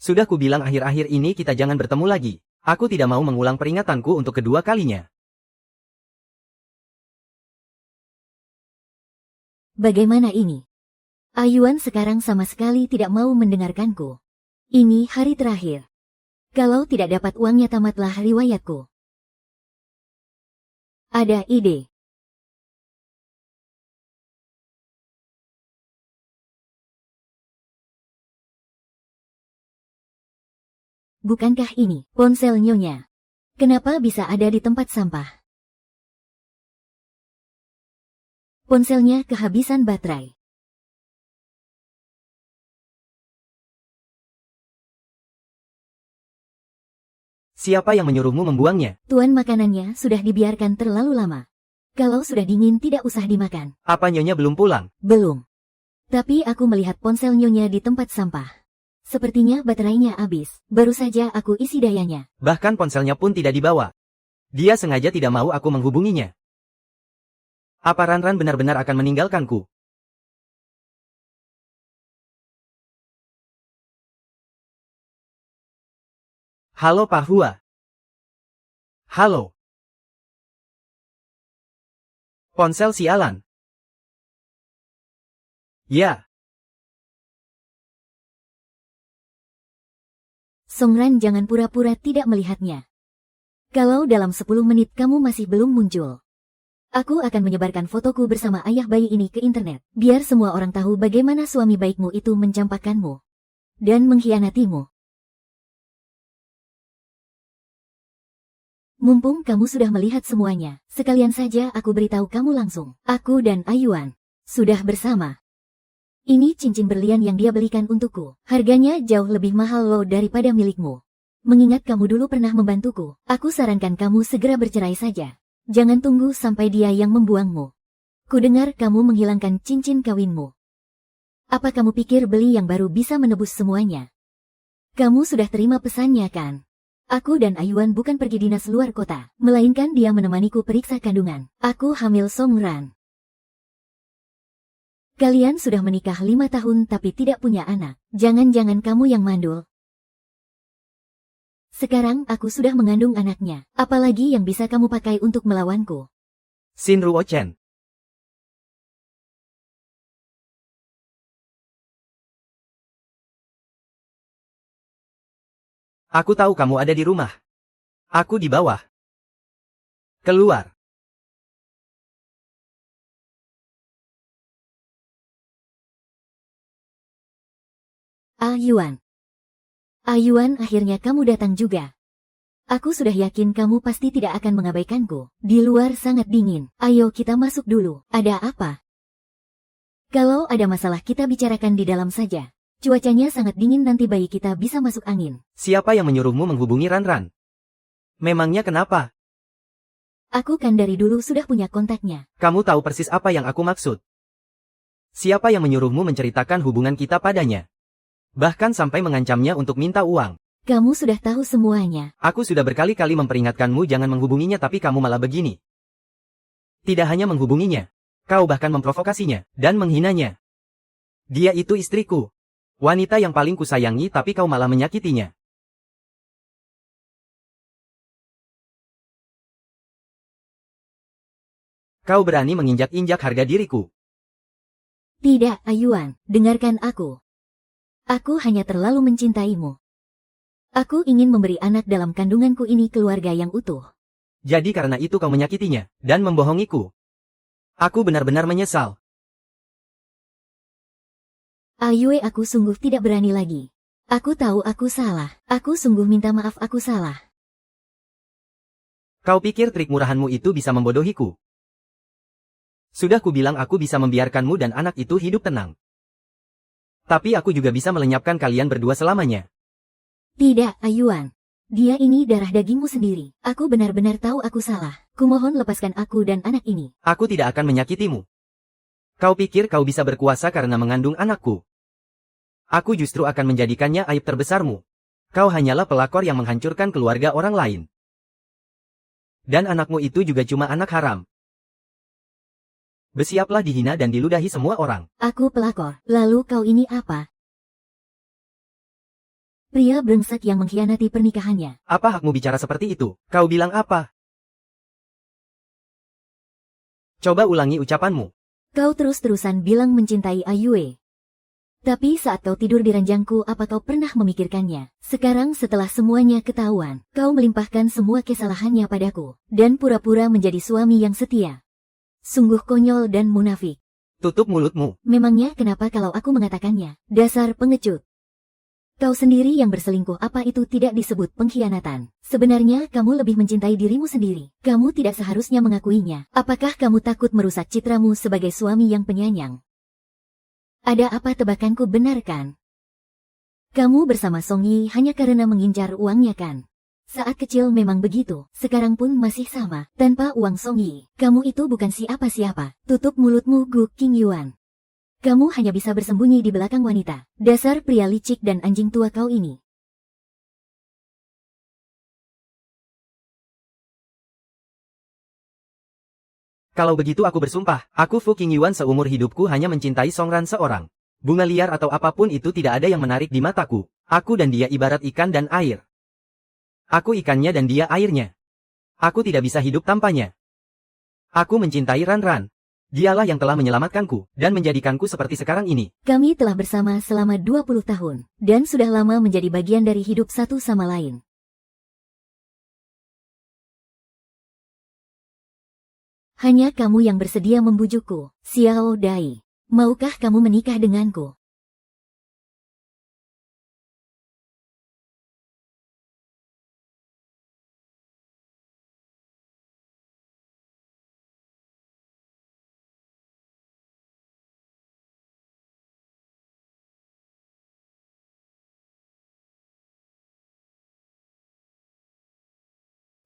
Sudah kubilang akhir-akhir ini kita jangan bertemu lagi. Aku tidak mau mengulang peringatanku untuk kedua kalinya. Bagaimana ini? Ayuan sekarang sama sekali tidak mau mendengarkanku. Ini hari terakhir. Kalau tidak dapat uangnya tamatlah riwayatku. Ada ide. Bukankah ini ponsel nyonya? Kenapa bisa ada di tempat sampah? Ponselnya kehabisan baterai. Siapa yang menyuruhmu membuangnya? Tuan, makanannya sudah dibiarkan terlalu lama. Kalau sudah dingin tidak usah dimakan. Apa nyonya belum pulang? Belum. Tapi aku melihat ponsel nyonya di tempat sampah. Sepertinya baterainya habis. Baru saja aku isi dayanya. Bahkan ponselnya pun tidak dibawa. Dia sengaja tidak mau aku menghubunginya. Apa Ran benar-benar akan meninggalkanku? Halo Pak Hua. Halo. Ponsel sialan. Ya. Songran, jangan pura-pura tidak melihatnya. Kalau dalam 10 menit kamu masih belum muncul, aku akan menyebarkan fotoku bersama ayah bayi ini ke internet. Biar semua orang tahu bagaimana suami baikmu itu mencampakkanmu dan mengkhianatimu. Mumpung kamu sudah melihat semuanya, sekalian saja aku beritahu kamu langsung. Aku dan Ayuan sudah bersama. Ini cincin berlian yang dia belikan untukku. Harganya jauh lebih mahal loh daripada milikmu. Mengingat kamu dulu pernah membantuku, aku sarankan kamu segera bercerai saja. Jangan tunggu sampai dia yang membuangmu. Kudengar kamu menghilangkan cincin kawinmu. Apa kamu pikir beli yang baru bisa menebus semuanya? Kamu sudah terima pesannya kan? Aku dan Ayuan bukan pergi dinas luar kota, melainkan dia menemaniku periksa kandungan. Aku hamil Songran. Kalian sudah menikah 5 tahun tapi tidak punya anak. Jangan-jangan kamu yang mandul. Sekarang aku sudah mengandung anaknya. Apalagi yang bisa kamu pakai untuk melawanku? Xin Ruochen. Aku tahu kamu ada di rumah. Aku di bawah. Keluar. Ayuan. Ayuan, akhirnya kamu datang juga. Aku sudah yakin kamu pasti tidak akan mengabaikanku. Di luar sangat dingin. Ayo kita masuk dulu. Ada apa? Kalau ada masalah kita bicarakan di dalam saja. Cuacanya sangat dingin, nanti bayi kita bisa masuk angin. Siapa yang menyuruhmu menghubungi Ranran? Memangnya kenapa? Aku kan dari dulu sudah punya kontaknya. Kamu tahu persis apa yang aku maksud. Siapa yang menyuruhmu menceritakan hubungan kita padanya? Bahkan sampai mengancamnya untuk minta uang. Kamu sudah tahu semuanya. Aku sudah berkali-kali memperingatkanmu jangan menghubunginya tapi kamu malah begini. Tidak hanya menghubunginya, kau bahkan memprovokasinya dan menghinanya. Dia itu istriku. Wanita yang paling kusayangi tapi kau malah menyakitinya. Kau berani menginjak-injak harga diriku. Tidak, Ayuan, dengarkan aku. Aku hanya terlalu mencintaimu. Aku ingin memberi anak dalam kandunganku ini keluarga yang utuh. Jadi karena itu kau menyakitinya dan membohongiku. Aku benar-benar menyesal. Ayue, aku sungguh tidak berani lagi. Aku tahu aku salah. Aku sungguh minta maaf, aku salah. Kau pikir trik murahanmu itu bisa membodohiku? Sudah kubilang aku bisa membiarkanmu dan anak itu hidup tenang. Tapi aku juga bisa melenyapkan kalian berdua selamanya. Tidak, Ayuan. Dia ini darah dagingmu sendiri. Aku benar-benar tahu aku salah. Kumohon lepaskan aku dan anak ini. Aku tidak akan menyakitimu. Kau pikir kau bisa berkuasa karena mengandung anakku? Aku justru akan menjadikannya aib terbesarmu. Kau hanyalah pelakor yang menghancurkan keluarga orang lain. Dan anakmu itu juga cuma anak haram. Bersiaplah dihina dan diludahi semua orang. Aku pelakor. Lalu kau ini apa? Pria brengsek yang mengkhianati pernikahannya. Apa hakmu bicara seperti itu? Kau bilang apa? Coba ulangi ucapanmu. Kau terus-terusan bilang mencintai Ayue. Tapi saat kau tidur di ranjangku, apa kau pernah memikirkannya? Sekarang setelah semuanya ketahuan, kau melimpahkan semua kesalahannya padaku, dan pura-pura menjadi suami yang setia. Sungguh konyol dan munafik. Tutup mulutmu. Memangnya kenapa kalau aku mengatakannya? Dasar pengecut. Kau sendiri yang berselingkuh, apa itu tidak disebut pengkhianatan? Sebenarnya kamu lebih mencintai dirimu sendiri. Kamu tidak seharusnya mengakuinya. Apakah kamu takut merusak citramu sebagai suami yang penyayang? Ada apa tebakanku benar kan? Kamu bersama Song Yi hanya karena mengincar uangnya kan? Saat kecil memang begitu, sekarang pun masih sama. Tanpa uang Song Yi, kamu itu bukan siapa-siapa. Tutup mulutmu, Gu Qingyuan. Kamu hanya bisa bersembunyi di belakang wanita. Dasar pria licik dan anjing tua kau ini. Kalau begitu aku bersumpah, aku Fu Qingyuan seumur hidupku hanya mencintai Songran seorang. Bunga liar atau apapun itu tidak ada yang menarik di mataku. Aku dan dia ibarat ikan dan air. Aku ikannya dan dia airnya. Aku tidak bisa hidup tanpanya. Aku mencintai Ranran. Dialah yang telah menyelamatkanku dan menjadikanku seperti sekarang ini. Kami telah bersama selama 20 tahun, dan sudah lama menjadi bagian dari hidup satu sama lain. Hanya kamu yang bersedia membujukku, Xiao Dai. Maukah kamu menikah denganku?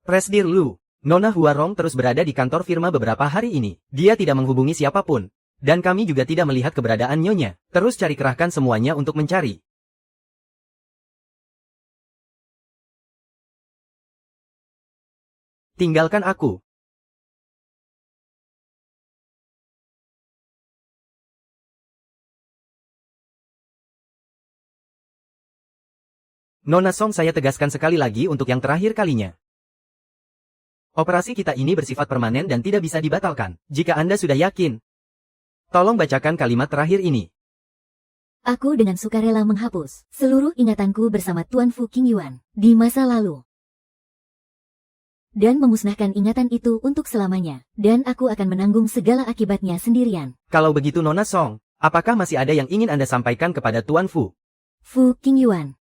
Presdir Lu, Nona Huarong terus berada di kantor firma beberapa hari ini. Dia tidak menghubungi siapapun. Dan kami juga tidak melihat keberadaan Nyonya. Terus cari kerahkan semuanya untuk mencari. Tinggalkan aku. Nona Song, saya tegaskan sekali lagi untuk yang terakhir kalinya. Operasi kita ini bersifat permanen dan tidak bisa dibatalkan. Jika Anda sudah yakin, tolong bacakan kalimat terakhir ini. Aku dengan sukarela menghapus seluruh ingatanku bersama Tuan Fu Qingyuan di masa lalu. Dan memusnahkan ingatan itu untuk selamanya. Dan aku akan menanggung segala akibatnya sendirian. Kalau begitu Nona Song, apakah masih ada yang ingin Anda sampaikan kepada Tuan Fu? Fu Qingyuan.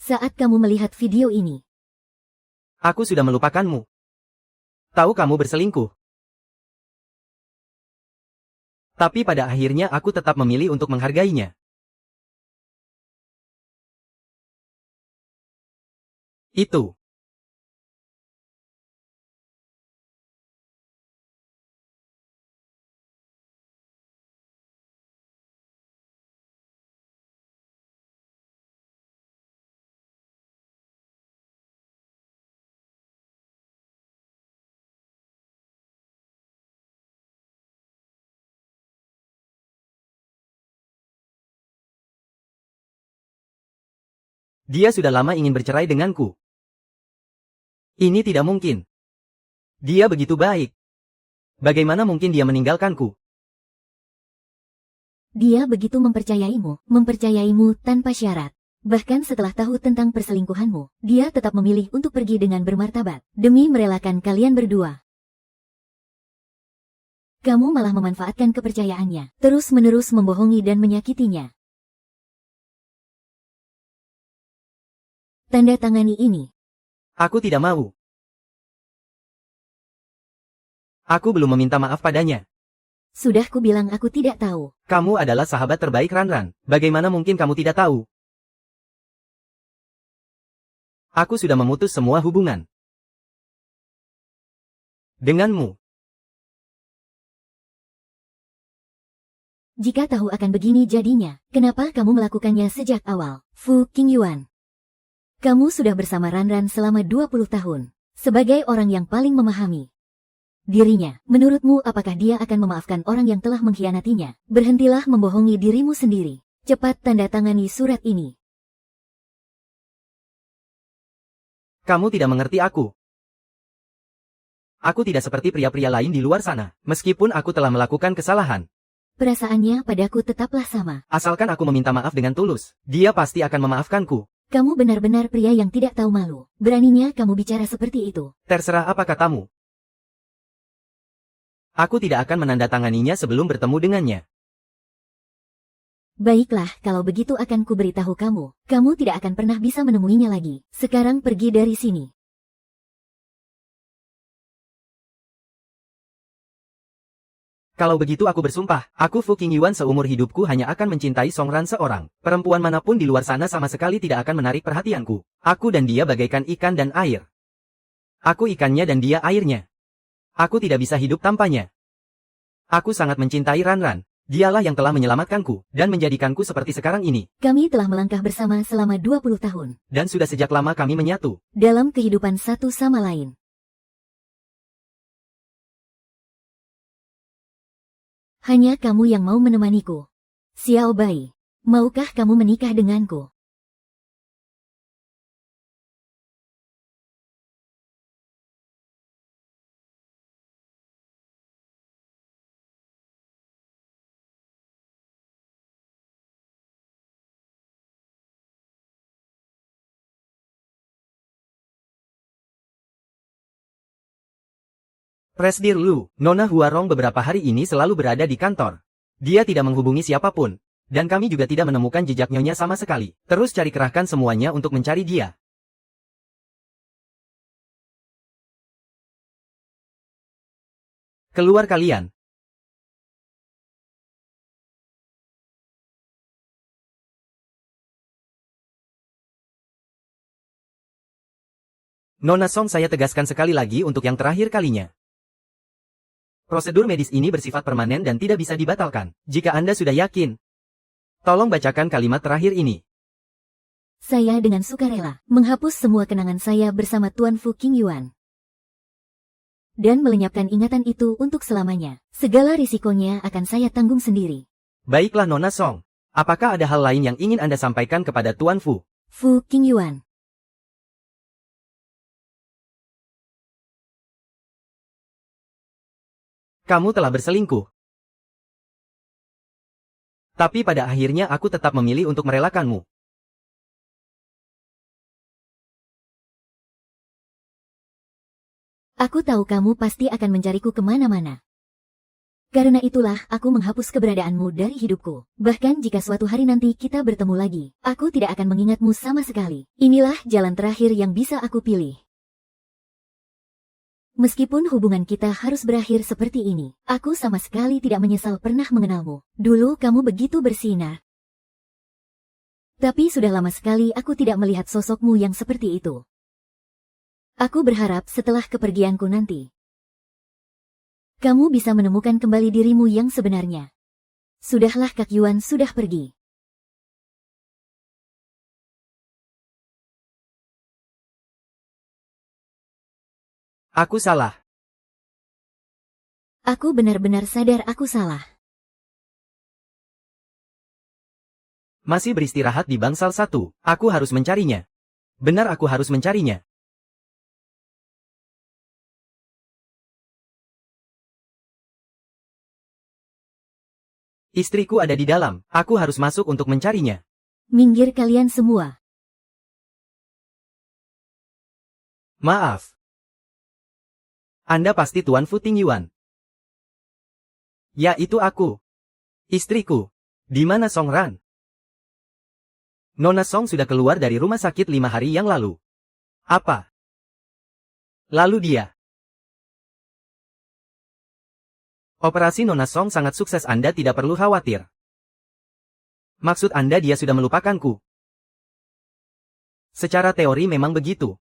Saat kamu melihat video ini, Aku sudah melupakanmu. Tahu kamu berselingkuh. Tapi pada akhirnya aku tetap memilih untuk menghargainya. Itu. Dia sudah lama ingin bercerai denganku. Ini tidak mungkin. Dia begitu baik. Bagaimana mungkin dia meninggalkanku? dia begitu mempercayaimu tanpa syarat. Bahkan setelah tahu tentang perselingkuhanmu, dia tetap memilih untuk pergi dengan bermartabat, demi merelakan kalian berdua. Kamu malah memanfaatkan kepercayaannya, terus-menerus membohongi dan menyakitinya. Tanda tangani ini. Aku tidak mau. Aku belum meminta maaf padanya. Sudah kubilang aku tidak tahu. Kamu adalah sahabat terbaik Ranran. Bagaimana mungkin kamu tidak tahu? Aku sudah memutus semua hubungan denganmu. Jika tahu akan begini jadinya, kenapa kamu melakukannya sejak awal? Fu Qingyuan. Kamu sudah bersama Ranran selama 20 tahun. Sebagai orang yang paling memahami dirinya, menurutmu apakah dia akan memaafkan orang yang telah mengkhianatinya? Berhentilah membohongi dirimu sendiri. Cepat tanda tangani surat ini. Kamu tidak mengerti aku. Aku tidak seperti pria-pria lain di luar sana. Meskipun aku telah melakukan kesalahan, Perasaannya padaku tetaplah sama. asalkan aku meminta maaf dengan tulus, dia pasti akan memaafkanku. Kamu benar-benar pria yang tidak tahu malu. Beraninya kamu bicara seperti itu. Terserah apa katamu. Aku tidak akan menandatanganinya sebelum bertemu dengannya. Baiklah, kalau begitu akan kuberitahu kamu. Kamu tidak akan pernah bisa menemuinya lagi. Sekarang pergi dari sini. Kalau begitu aku bersumpah, aku Fu Qingyuan seumur hidupku hanya akan mencintai Song Ran seorang. Perempuan manapun di luar sana sama sekali tidak akan menarik perhatianku. Aku dan dia bagaikan ikan dan air. Aku ikannya dan dia airnya. Aku tidak bisa hidup tanpanya. Aku sangat mencintai Ranran. Dialah yang telah menyelamatkanku dan menjadikanku seperti sekarang ini. Kami telah melangkah bersama selama 20 tahun. Dan sudah sejak lama kami menyatu. Dalam kehidupan satu sama lain. Hanya kamu yang mau menemaniku. Xiao Bai, maukah kamu menikah denganku? Presdir Lu, Nona Huarong beberapa hari ini selalu berada di kantor. Dia tidak menghubungi siapapun. Dan kami juga tidak menemukan jejak nyonya sama sekali. Terus cari kerahkan semuanya untuk mencari dia. Keluar kalian. Nona Song, saya tegaskan sekali lagi untuk yang terakhir kalinya. Prosedur medis ini bersifat permanen dan tidak bisa dibatalkan. Jika Anda sudah yakin, tolong bacakan kalimat terakhir ini. Saya dengan sukarela menghapus semua kenangan saya bersama Tuan Fu Qingyuan. dan melenyapkan ingatan itu untuk selamanya. Segala risikonya akan saya tanggung sendiri. Baiklah Nona Song. Apakah ada hal lain yang ingin Anda sampaikan kepada Tuan Fu? Fu Qingyuan. Kamu telah berselingkuh. Tapi pada akhirnya aku tetap memilih untuk merelakanmu. Aku tahu kamu pasti akan mencariku kemana-mana. Karena itulah aku menghapus keberadaanmu dari hidupku. Bahkan jika suatu hari nanti kita bertemu lagi, aku tidak akan mengingatmu sama sekali. Inilah jalan terakhir yang bisa aku pilih. Meskipun hubungan kita harus berakhir seperti ini, aku sama sekali tidak menyesal pernah mengenalmu. Dulu kamu begitu bersinar. Tapi sudah lama sekali aku tidak melihat sosokmu yang seperti itu. Aku berharap setelah kepergianku nanti, kamu bisa menemukan kembali dirimu yang sebenarnya. Sudahlah Kak Yuan sudah pergi. Aku salah. Aku benar-benar sadar aku salah. Masih beristirahat di bangsal 1. Aku harus mencarinya. Benar aku harus mencarinya. Istriku ada di dalam. Aku harus masuk untuk mencarinya. Minggir kalian semua. Maaf. Anda pasti Tuan Fu Qingyuan. Ya, itu aku. Istriku. Di mana Song Ran? Nona Song sudah keluar dari rumah sakit 5 hari yang lalu. Apa? Lalu dia. Operasi Nona Song sangat sukses, Anda tidak perlu khawatir. Maksud Anda dia sudah melupakanku? Secara teori memang begitu.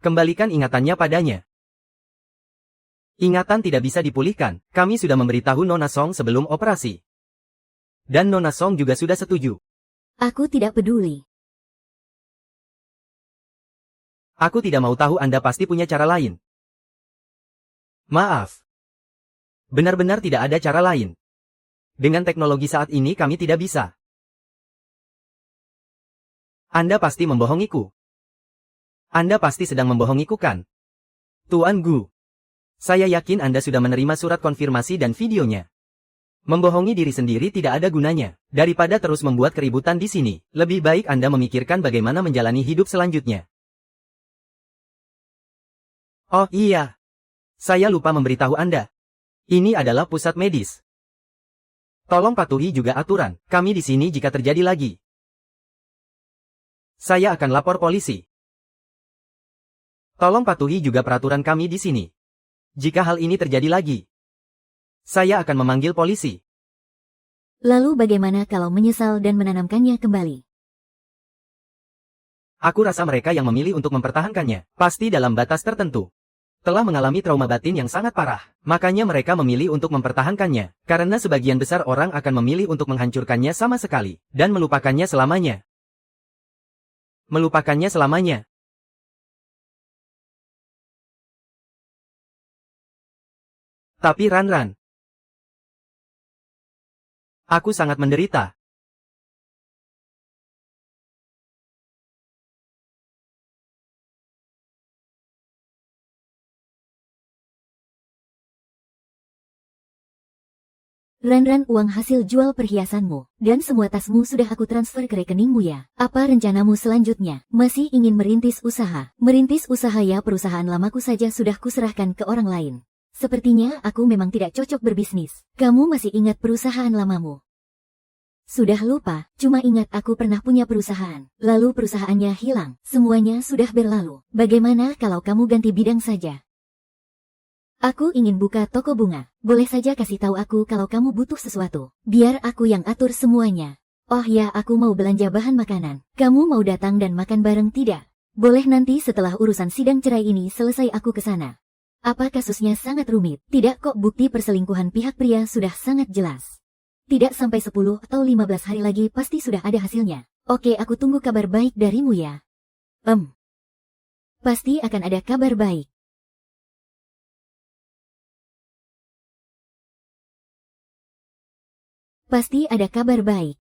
Kembalikan ingatannya padanya. Ingatan tidak bisa dipulihkan, kami sudah memberitahu Nona Song sebelum operasi. Dan Nona Song juga sudah setuju. Aku tidak peduli. Aku tidak mau tahu, Anda pasti punya cara lain. Maaf. Benar-benar tidak ada cara lain. Dengan teknologi saat ini kami tidak bisa. Anda pasti membohongiku. Anda pasti sedang membohongiku kan? Tuan Gu. Saya yakin Anda sudah menerima surat konfirmasi dan videonya. Membohongi diri sendiri tidak ada gunanya. Daripada terus membuat keributan di sini, lebih baik Anda memikirkan bagaimana menjalani hidup selanjutnya. Oh iya. Saya lupa memberitahu Anda. Ini adalah pusat medis. Tolong patuhi juga aturan, kami di sini jika terjadi lagi. Saya akan lapor polisi. Tolong patuhi juga peraturan kami di sini. Jika hal ini terjadi lagi, saya akan memanggil polisi. Lalu bagaimana kalau menyesal dan menanamkannya kembali? Aku rasa mereka yang memilih untuk mempertahankannya, pasti dalam batas tertentu. Telah mengalami trauma batin yang sangat parah, makanya mereka memilih untuk mempertahankannya, karena sebagian besar orang akan memilih untuk menghancurkannya sama sekali, dan melupakannya selamanya. Melupakannya selamanya. Tapi Ran, aku sangat menderita. Ran, uang hasil jual perhiasanmu, dan semua tasmu sudah aku transfer ke rekeningmu ya. Apa rencanamu selanjutnya? Masih ingin merintis usaha? Merintis usaha ya, perusahaan lamaku saja sudah kuserahkan ke orang lain. Sepertinya aku memang tidak cocok berbisnis. Kamu masih ingat perusahaan lamamu? Sudah lupa, cuma ingat aku pernah punya perusahaan. Lalu perusahaannya hilang, semuanya sudah berlalu. Bagaimana kalau kamu ganti bidang saja? Aku ingin buka toko bunga. Boleh saja kasih tahu aku kalau kamu butuh sesuatu. Biar aku yang atur semuanya. Oh ya, aku mau belanja bahan makanan. Kamu mau datang dan makan bareng tidak? Boleh nanti setelah urusan sidang cerai ini selesai aku ke sana. Apa kasusnya sangat rumit? Tidak kok, bukti perselingkuhan pihak pria sudah sangat jelas. Tidak sampai 10 atau 15 hari lagi pasti sudah ada hasilnya. Oke, aku tunggu kabar baik darimu ya. Pasti akan ada kabar baik. Pasti ada kabar baik.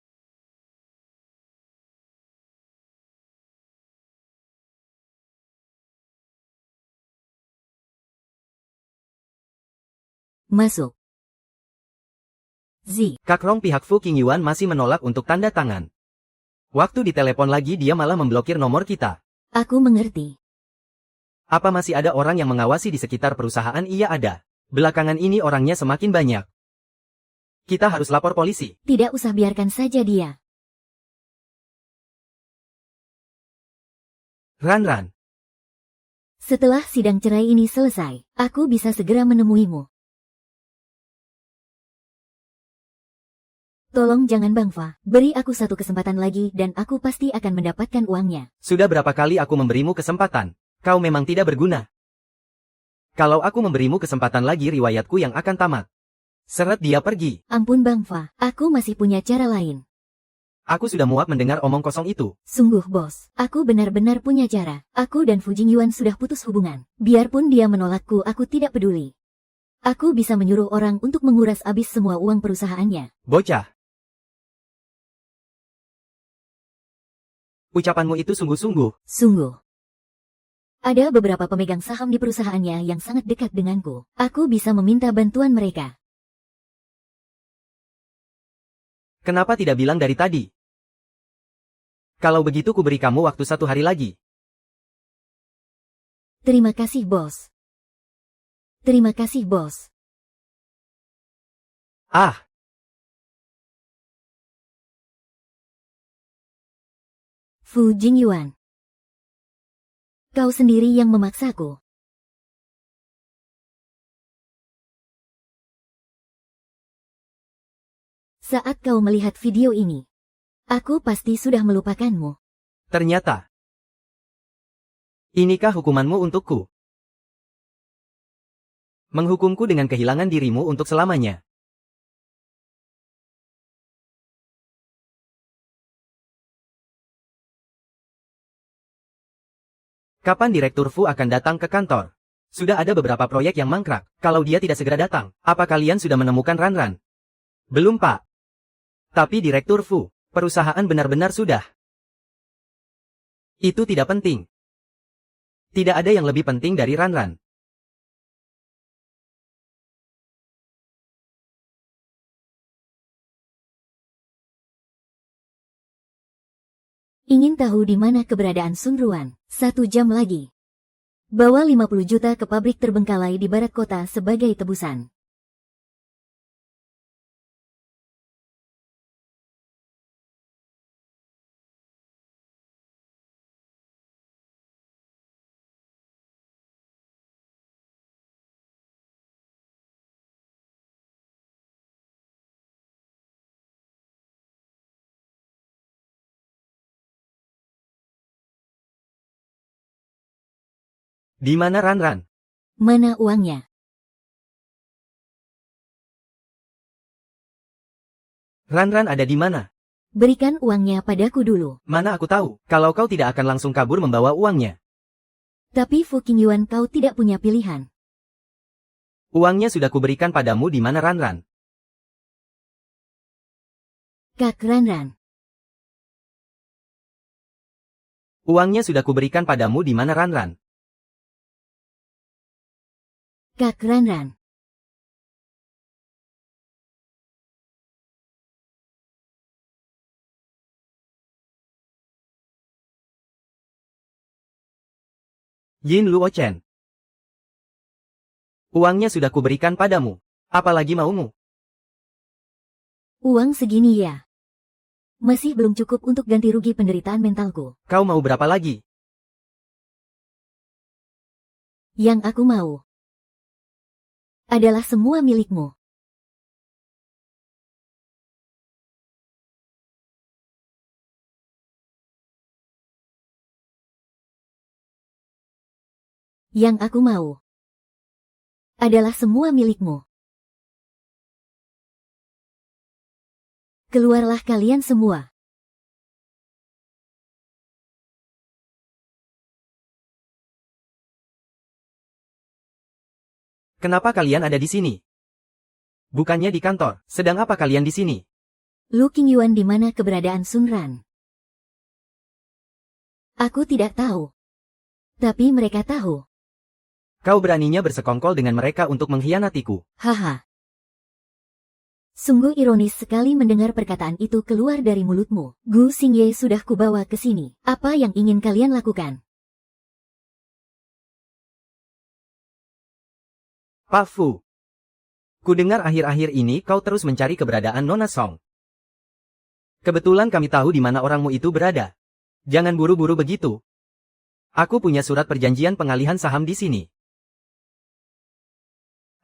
Masuk. Z. Kakrong pihak Fu Qingyuan masih menolak untuk tanda tangan. Waktu ditelepon lagi dia malah memblokir nomor kita. Aku mengerti. Apa masih ada orang yang mengawasi di sekitar perusahaan? Iya ada. Belakangan ini orangnya semakin banyak. Kita harus lapor polisi. Tidak usah, biarkan saja dia. Ran. Setelah sidang cerai ini selesai, aku bisa segera menemuimu. Tolong jangan Bang Fa, beri aku satu kesempatan lagi dan aku pasti akan mendapatkan uangnya. Sudah berapa kali aku memberimu kesempatan? Kau memang tidak berguna. Kalau aku memberimu kesempatan lagi riwayatku yang akan tamat. Seret dia pergi. Ampun Bang Fa, aku masih punya cara lain. Aku sudah muak mendengar omong kosong itu. Sungguh bos, aku benar-benar punya cara. Aku dan Fu Jingyuan sudah putus hubungan. Biarpun dia menolakku, aku tidak peduli. Aku bisa menyuruh orang untuk menguras habis semua uang perusahaannya. Bocah. Ucapanmu itu sungguh-sungguh. Sungguh. Ada beberapa pemegang saham di perusahaannya yang sangat dekat denganku. Aku bisa meminta bantuan mereka. Kenapa tidak bilang dari tadi? Kalau begitu ku beri kamu waktu 1 hari lagi. Terima kasih bos. Terima kasih bos. Ah. Fu Jingyuan. Kau sendiri yang memaksaku. Saat kau melihat video ini, aku pasti sudah melupakanmu. Ternyata. Inikah hukumanmu untukku? Menghukumku dengan kehilangan dirimu untuk selamanya. Kapan Direktur Fu akan datang ke kantor? Sudah ada beberapa proyek yang mangkrak. Kalau dia tidak segera datang, apa kalian sudah menemukan Ran? Belum Pak. Tapi Direktur Fu, perusahaan benar-benar sudah. Itu tidak penting. Tidak ada yang lebih penting dari Ran. Ingin tahu di mana keberadaan Sun Ruan? 1 jam lagi. Bawa 50 juta ke pabrik terbengkalai di barat kota sebagai tebusan. Di mana Ran? Mana uangnya? Ran ada di mana? Berikan uangnya padaku dulu. Mana aku tahu, kalau kau tidak akan langsung kabur membawa uangnya. Tapi Fu Qingyuan, kau tidak punya pilihan. Uangnya sudah kuberikan padamu. Di mana Ran? Kak Ran. Uangnya sudah kuberikan padamu. Di mana Ran? Kak Ran. Yin Luochen. Uangnya sudah kuberikan padamu. Apalagi maumu? Uang segini ya. Masih belum cukup untuk ganti rugi penderitaan mentalku. Kau mau berapa lagi? Yang aku mau adalah semua milikmu. Yang aku mau adalah semua milikmu. Keluarlah kalian semua. Kenapa kalian ada di sini? Bukannya di kantor. Sedang apa kalian di sini? Lu Qingyuan di mana keberadaan Sun Ran? Aku tidak tahu. Tapi mereka tahu. Kau beraninya bersekongkol dengan mereka untuk mengkhianatiku. Haha. Sungguh ironis sekali mendengar perkataan itu keluar dari mulutmu. Gu Xingye sudah kubawa ke sini. Apa yang ingin kalian lakukan? Pak Fu. Kudengar akhir-akhir ini kau terus mencari keberadaan Nona Song. Kebetulan kami tahu di mana orangmu itu berada. Jangan buru-buru begitu. Aku punya surat perjanjian pengalihan saham di sini.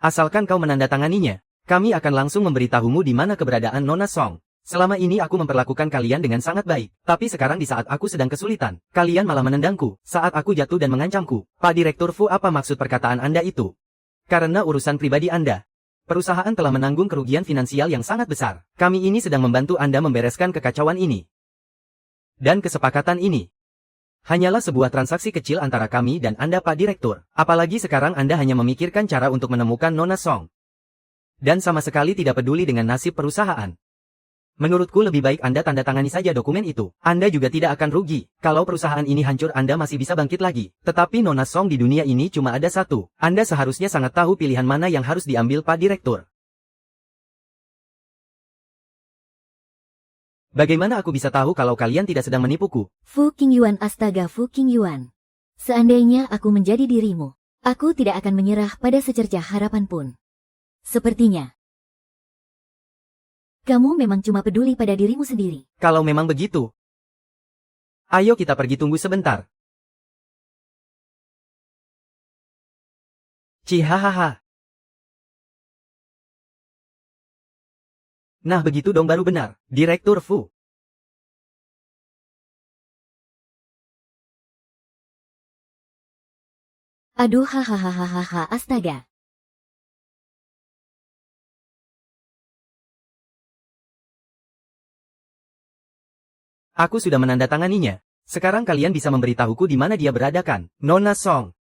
Asalkan kau menandatanganinya, kami akan langsung memberitahumu di mana keberadaan Nona Song. Selama ini aku memperlakukan kalian dengan sangat baik, tapi sekarang di saat aku sedang kesulitan, kalian malah menendangku, saat aku jatuh dan mengancamku. Pak Direktur Fu, apa maksud perkataan Anda itu? Karena urusan pribadi Anda. Perusahaan telah menanggung kerugian finansial yang sangat besar. Kami ini sedang membantu Anda membereskan kekacauan ini. Dan kesepakatan ini hanyalah sebuah transaksi kecil antara kami dan Anda, Pak Direktur. Apalagi sekarang Anda hanya memikirkan cara untuk menemukan Nona Song. Dan sama sekali tidak peduli dengan nasib perusahaan. Menurutku lebih baik Anda tanda tangani saja dokumen itu. Anda juga tidak akan rugi. Kalau perusahaan ini hancur Anda masih bisa bangkit lagi. Tetapi Nona Song di dunia ini cuma ada satu. Anda seharusnya sangat tahu pilihan mana yang harus diambil, Pak Direktur. Bagaimana aku bisa tahu kalau kalian tidak sedang menipuku? Fu Qingyuan, astaga Fu Qingyuan. Seandainya aku menjadi dirimu, aku tidak akan menyerah pada secercah harapan pun. Sepertinya kamu memang cuma peduli pada dirimu sendiri. Kalau memang begitu, ayo kita pergi, tunggu sebentar. Cihahaha. Nah begitu dong baru benar, Direktur Fu. Aduh hahaha astaga. Aku sudah menandatanganinya. Sekarang kalian bisa memberitahuku di mana dia berada kan? Nona Song.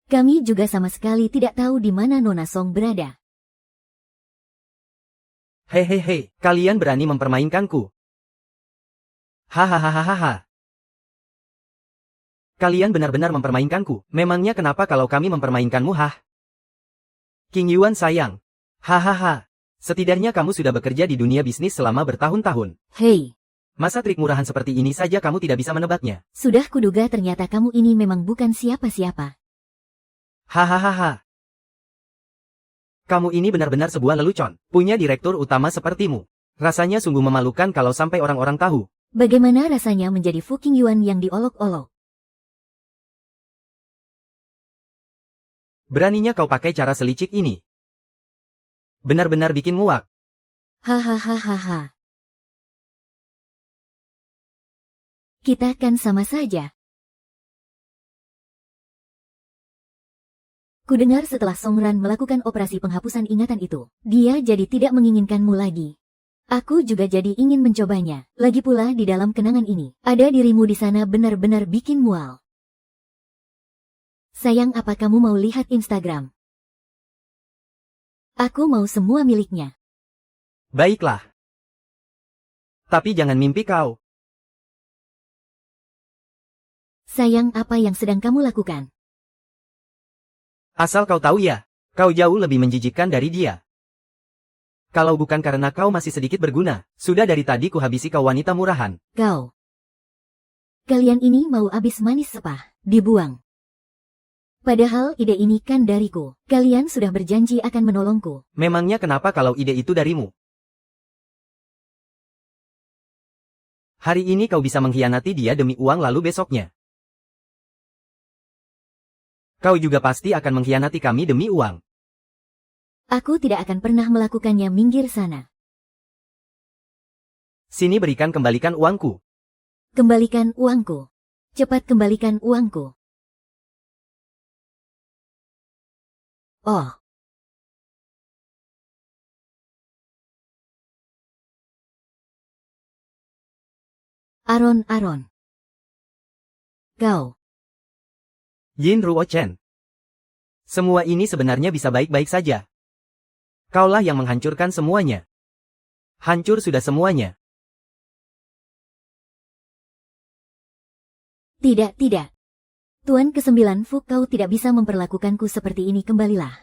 Kami juga sama sekali tidak tahu di mana Nona Song berada. Hehehe, kalian berani mempermainkanku. Hahaha. Kalian benar-benar mempermainkanku. Memangnya kenapa kalau kami mempermainkanmu, hah? Qingyuan sayang. Hahaha. Setidaknya kamu sudah bekerja di dunia bisnis selama bertahun-tahun. Hei. Masa trik murahan seperti ini saja kamu tidak bisa menebaknya? Sudah kuduga ternyata kamu ini memang bukan siapa-siapa. Hahaha. Kamu ini benar-benar sebuah lelucon. Punya direktur utama sepertimu. Rasanya sungguh memalukan kalau sampai orang-orang tahu. Bagaimana rasanya menjadi Fu Qingyuan yang diolok-olok? Beraninya kau pakai cara selicik ini. Benar-benar bikin muak. Hahaha. Kita kan sama saja. Kudengar setelah Song Ran melakukan operasi penghapusan ingatan itu, dia jadi tidak menginginkanmu lagi. Aku juga jadi ingin mencobanya. Lagi pula di dalam kenangan ini, ada dirimu di sana benar-benar bikin mual. Sayang, apa kamu mau lihat Instagram? Aku mau semua miliknya. Baiklah. Tapi jangan mimpi kau. Sayang, apa yang sedang kamu lakukan? Asal kau tahu ya, kau jauh lebih menjijikkan dari dia. Kalau bukan karena kau masih sedikit berguna, sudah dari tadi kuhabisi kau wanita murahan. Kau. Kalian ini mau abis manis sepah, dibuang. Padahal ide ini kan dariku. Kalian sudah berjanji akan menolongku. Memangnya kenapa kalau ide itu darimu? Hari ini kau bisa mengkhianati dia demi uang lalu besoknya kau juga pasti akan mengkhianati kami demi uang. Aku tidak akan pernah melakukannya, minggir sana. Sini kembalikan uangku. Kembalikan uangku. Cepat kembalikan uangku. Oh. Aron. Kau. Yin Ruo Chen. Semua ini sebenarnya bisa baik-baik saja. Kaulah yang menghancurkan semuanya. Hancur sudah semuanya. Tidak, tidak. Tuan ke-9 Fu, kau tidak bisa memperlakukanku seperti ini, kembalilah.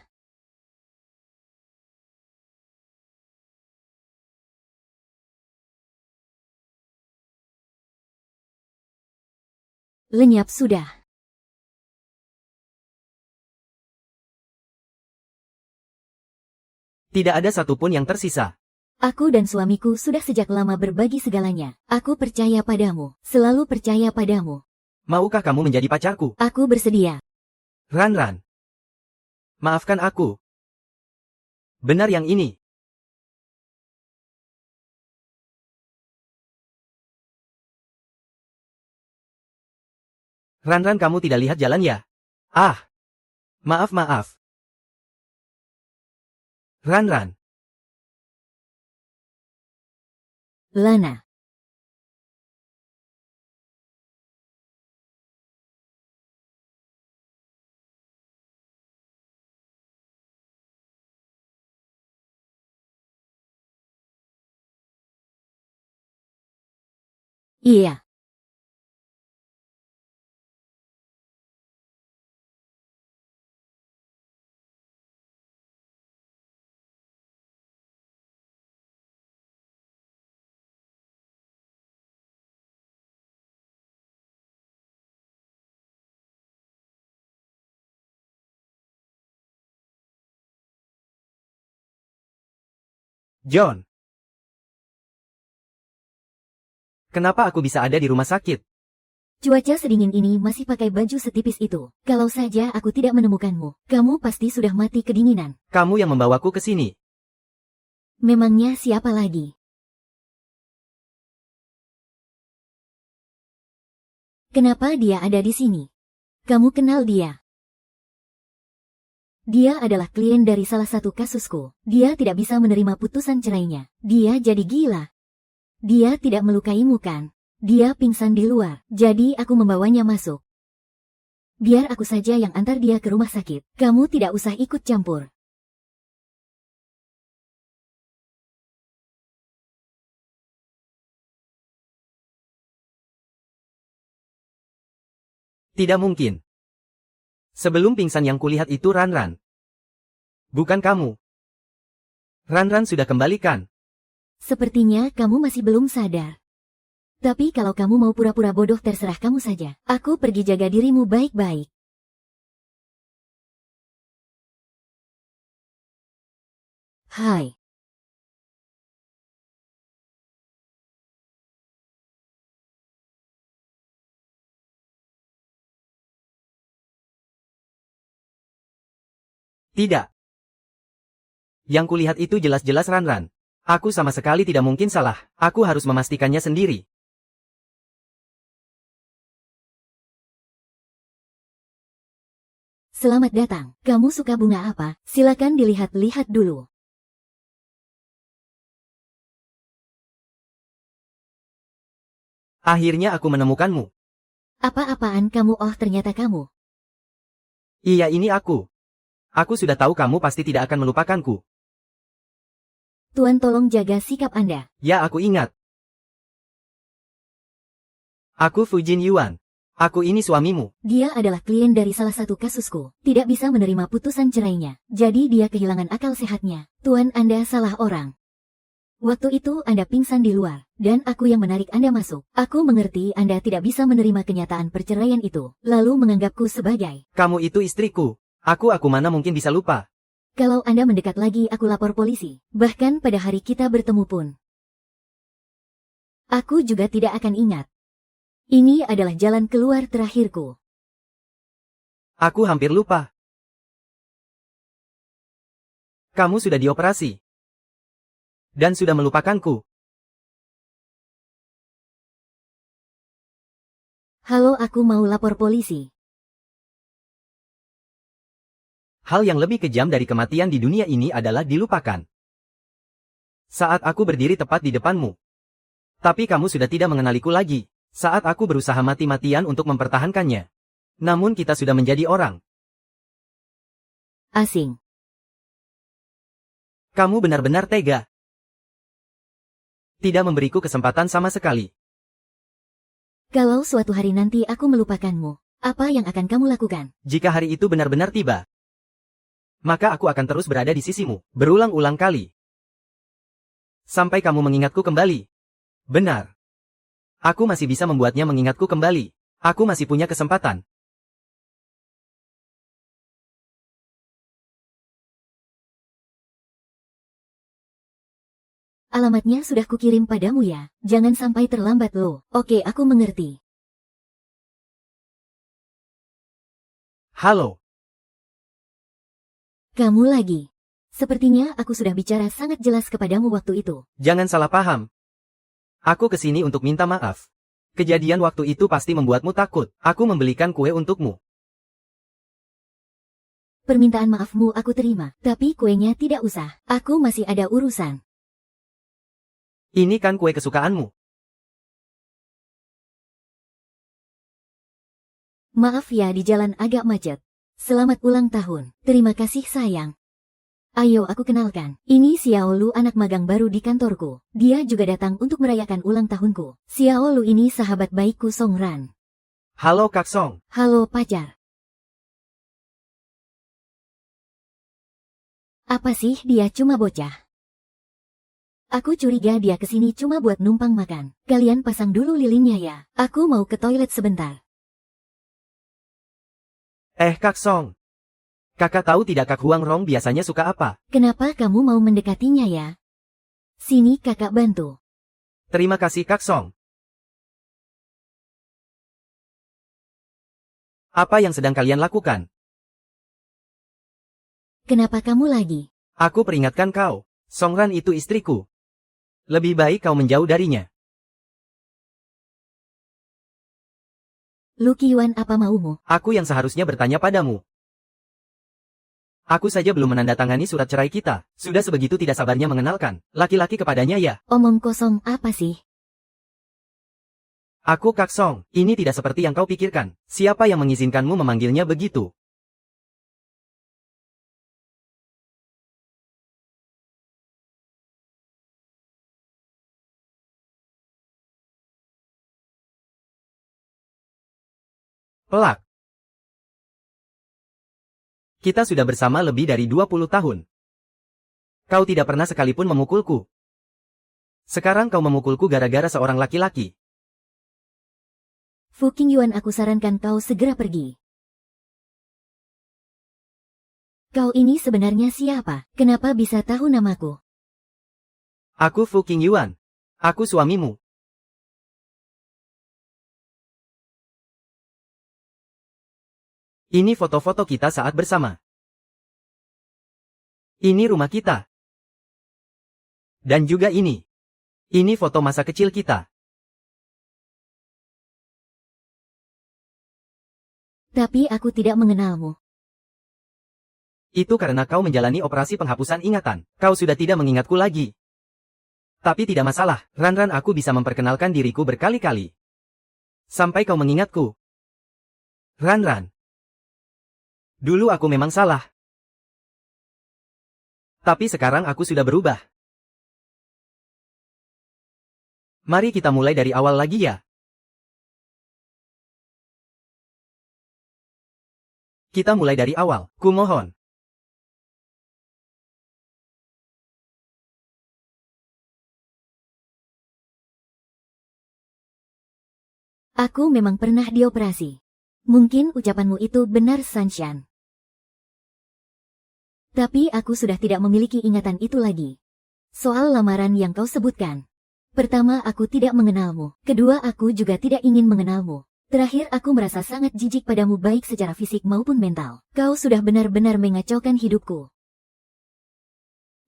Lenyap sudah. Tidak ada satupun yang tersisa. Aku dan suamiku sudah sejak lama berbagi segalanya. Aku percaya padamu, selalu percaya padamu. Maukah kamu menjadi pacarku? Aku bersedia. Ran. Maafkan aku. Benar yang ini. Ran, kamu tidak lihat jalan ya? Ah. Maaf. Ran. Lana. Iya. John. Kenapa aku bisa ada di rumah sakit? Cuaca sedingin ini masih pakai baju setipis itu. Kalau saja aku tidak menemukanmu, kamu pasti sudah mati kedinginan. Kamu yang membawaku ke sini. Memangnya siapa lagi? Kenapa dia ada di sini? Kamu kenal dia? Dia adalah klien dari salah satu kasusku. Dia tidak bisa menerima putusan cerainya. Dia jadi gila. Dia tidak melukaimu kan? Dia pingsan di luar, jadi aku membawanya masuk. Biar aku saja yang antar dia ke rumah sakit. Kamu tidak usah ikut campur. Tidak mungkin. Sebelum pingsan yang kulihat itu Ran. Bukan kamu. Ran sudah kembalikan. Sepertinya kamu masih belum sadar. Tapi kalau kamu mau pura-pura bodoh terserah kamu saja. Aku pergi jaga dirimu baik-baik. Hai. Tidak. Yang kulihat itu jelas-jelas Ran. Aku sama sekali tidak mungkin salah. Aku harus memastikannya sendiri. Selamat datang. Kamu suka bunga apa? Silakan dilihat-lihat dulu. Akhirnya aku menemukanmu. Apa-apaan kamu? Oh, ternyata kamu. Iya, ini aku. Aku sudah tahu kamu pasti tidak akan melupakanku. Tuan, tolong jaga sikap Anda. Ya, aku ingat. Aku Fujin Yuan. Aku ini suamimu. Dia adalah klien dari salah satu kasusku. Tidak bisa menerima putusan cerainya. Jadi dia kehilangan akal sehatnya. Tuan, Anda salah orang. Waktu itu Anda pingsan di luar, dan aku yang menarik Anda masuk. Aku mengerti Anda tidak bisa menerima kenyataan perceraian itu, lalu menganggapku sebagai... Kamu itu istriku. Aku mana mungkin bisa lupa. Kalau Anda mendekat lagi aku lapor polisi. Bahkan pada hari kita bertemu pun. Aku juga tidak akan ingat. Ini adalah jalan keluar terakhirku. Aku hampir lupa. Kamu sudah dioperasi. Dan sudah melupakanku. Halo, aku mau lapor polisi. Hal yang lebih kejam dari kematian di dunia ini adalah dilupakan. Saat aku berdiri tepat di depanmu. Tapi kamu sudah tidak mengenaliku lagi. Saat aku berusaha mati-matian untuk mempertahankannya. Namun kita sudah menjadi orang. asing. Kamu benar-benar tega. Tidak memberiku kesempatan sama sekali. Kalau suatu hari nanti aku melupakanmu, apa yang akan kamu lakukan? Jika hari itu benar-benar tiba, maka aku akan terus berada di sisimu, berulang-ulang kali. Sampai kamu mengingatku kembali. Benar. Aku masih bisa membuatnya mengingatku kembali. Aku masih punya kesempatan. Alamatnya sudah kukirim padamu ya. Jangan sampai terlambat loh. Oke, aku mengerti. Halo. Kamu lagi. Sepertinya aku sudah bicara sangat jelas kepadamu waktu itu. Jangan salah paham. Aku kesini untuk minta maaf. Kejadian waktu itu pasti membuatmu takut. Aku membelikan kue untukmu. Permintaan maafmu aku terima, tapi kuenya tidak usah. Aku masih ada urusan. Ini kan kue kesukaanmu. Maaf ya, di jalan agak macet. Selamat ulang tahun. Terima kasih sayang. Ayo aku kenalkan. Ini Xiao Lu, anak magang baru di kantorku. Dia juga datang untuk merayakan ulang tahunku. Xiao Lu ini sahabat baikku Song Ran. Halo Kak Song. Halo pacar. Apa sih, dia cuma bocah. Aku curiga dia kesini cuma buat numpang makan. Kalian pasang dulu lilinnya ya. Aku mau ke toilet sebentar. Kak Song. Kakak tahu tidak Kak Huang Rong biasanya suka apa? Kenapa kamu mau mendekatinya ya? Sini kakak bantu. Terima kasih Kak Song. Apa yang sedang kalian lakukan? Kenapa kamu lagi? Aku peringatkan kau. Song Ran itu istriku. Lebih baik kau menjauh darinya. Lu Qiwan, apa maumu? Aku yang seharusnya bertanya padamu. Aku saja belum menandatangani surat cerai kita. Sudah sebegitu tidak sabarnya mengenalkan laki-laki kepadanya ya. Omong kosong apa sih? Aku Kak Song. Ini tidak seperti yang kau pikirkan. Siapa yang mengizinkanmu memanggilnya begitu? Pelak. Kita sudah bersama lebih dari 20 tahun. Kau tidak pernah sekalipun memukulku. Sekarang kau memukulku gara-gara seorang laki-laki. Fu Qingyuan, aku sarankan kau segera pergi. Kau ini sebenarnya siapa? Kenapa bisa tahu namaku? Aku Fu Qingyuan. Aku suamimu. Ini foto-foto kita saat bersama. Ini rumah kita. Dan juga ini. Ini foto masa kecil kita. Tapi aku tidak mengenalmu. Itu karena kau menjalani operasi penghapusan ingatan. Kau sudah tidak mengingatku lagi. Tapi tidak masalah, Ran-Ran, aku bisa memperkenalkan diriku berkali-kali. Sampai kau mengingatku. Ran-Ran. Dulu aku memang salah. Tapi sekarang aku sudah berubah. Mari kita mulai dari awal lagi ya. Kita mulai dari awal, kumohon. Aku memang pernah dioperasi. Mungkin ucapanmu itu benar, Sanshan. Tapi aku sudah tidak memiliki ingatan itu lagi. Soal lamaran yang kau sebutkan. Pertama, aku tidak mengenalmu. Kedua, aku juga tidak ingin mengenalmu. Terakhir, aku merasa sangat jijik padamu baik secara fisik maupun mental. Kau sudah benar-benar mengacaukan hidupku.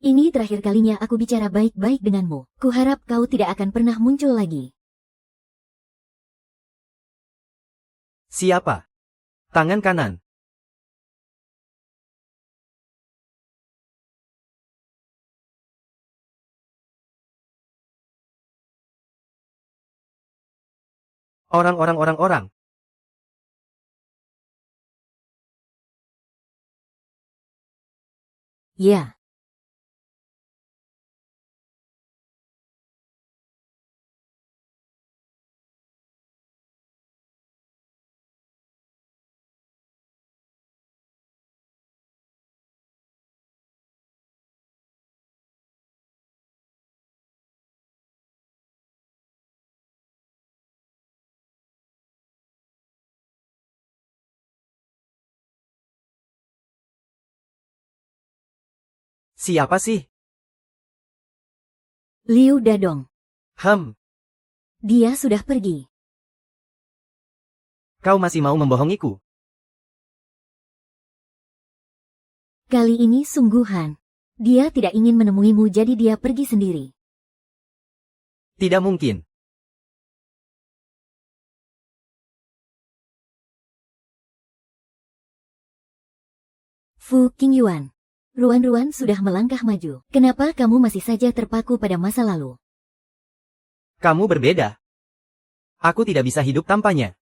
Ini terakhir kalinya aku bicara baik-baik denganmu. Kuharap kau tidak akan pernah muncul lagi. Siapa? Tangan kanan. Orang. Ya. Siapa sih? Liu Dadong. Dia sudah pergi. Kau masih mau membohongiku? Kali ini sungguhan. Dia tidak ingin menemuimu jadi dia pergi sendiri. Tidak mungkin. Fu Qingyuan. Ruan-Ruan sudah melangkah maju. Kenapa kamu masih saja terpaku pada masa lalu? Kamu berbeda. Aku tidak bisa hidup tanpanya.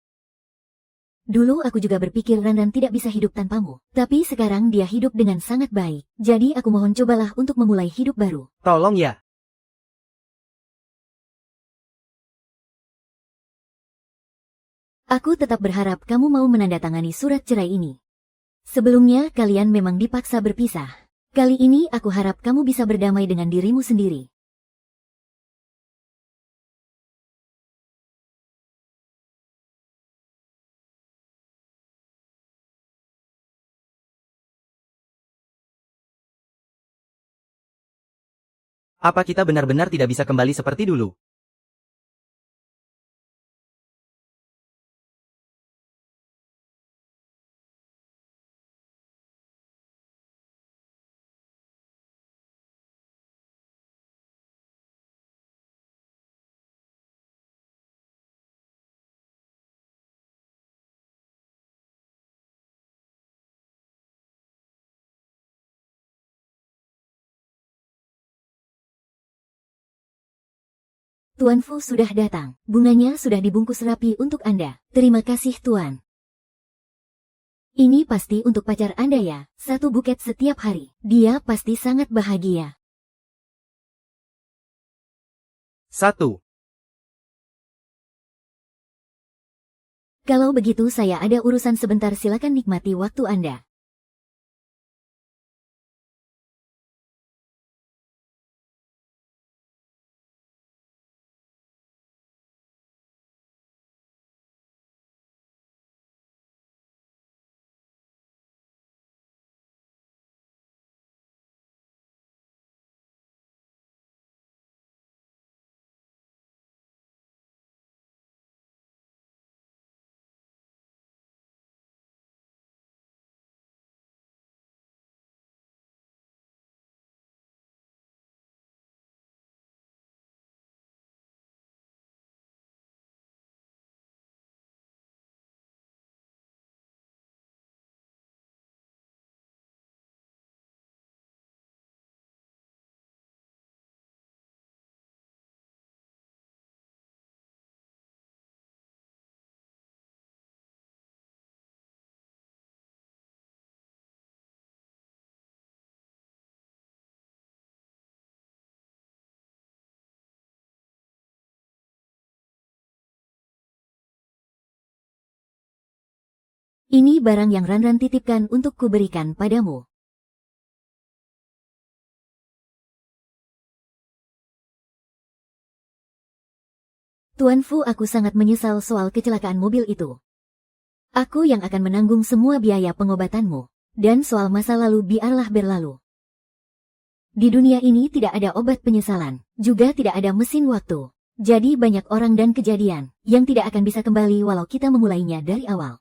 Dulu aku juga berpikir Ranran tidak bisa hidup tanpamu. Tapi sekarang dia hidup dengan sangat baik. Jadi aku mohon cobalah untuk memulai hidup baru. Tolong ya. Aku tetap berharap kamu mau menandatangani surat cerai ini. Sebelumnya kalian memang dipaksa berpisah. Kali ini aku harap kamu bisa berdamai dengan dirimu sendiri. Apa kita benar-benar tidak bisa kembali seperti dulu? Tuan Fu sudah datang. Bunganya sudah dibungkus rapi untuk Anda. Terima kasih Tuan. Ini pasti untuk pacar Anda ya. Satu buket setiap hari. Dia pasti sangat bahagia. 1. Kalau begitu saya ada urusan sebentar, silakan nikmati waktu Anda. Ini barang yang Ranran titipkan untuk kuberikan padamu. Tuan Fu, aku sangat menyesal soal kecelakaan mobil itu. Aku yang akan menanggung semua biaya pengobatanmu. Dan soal masa lalu biarlah berlalu. Di dunia ini tidak ada obat penyesalan, juga tidak ada mesin waktu. Jadi banyak orang dan kejadian yang tidak akan bisa kembali walau kita memulainya dari awal.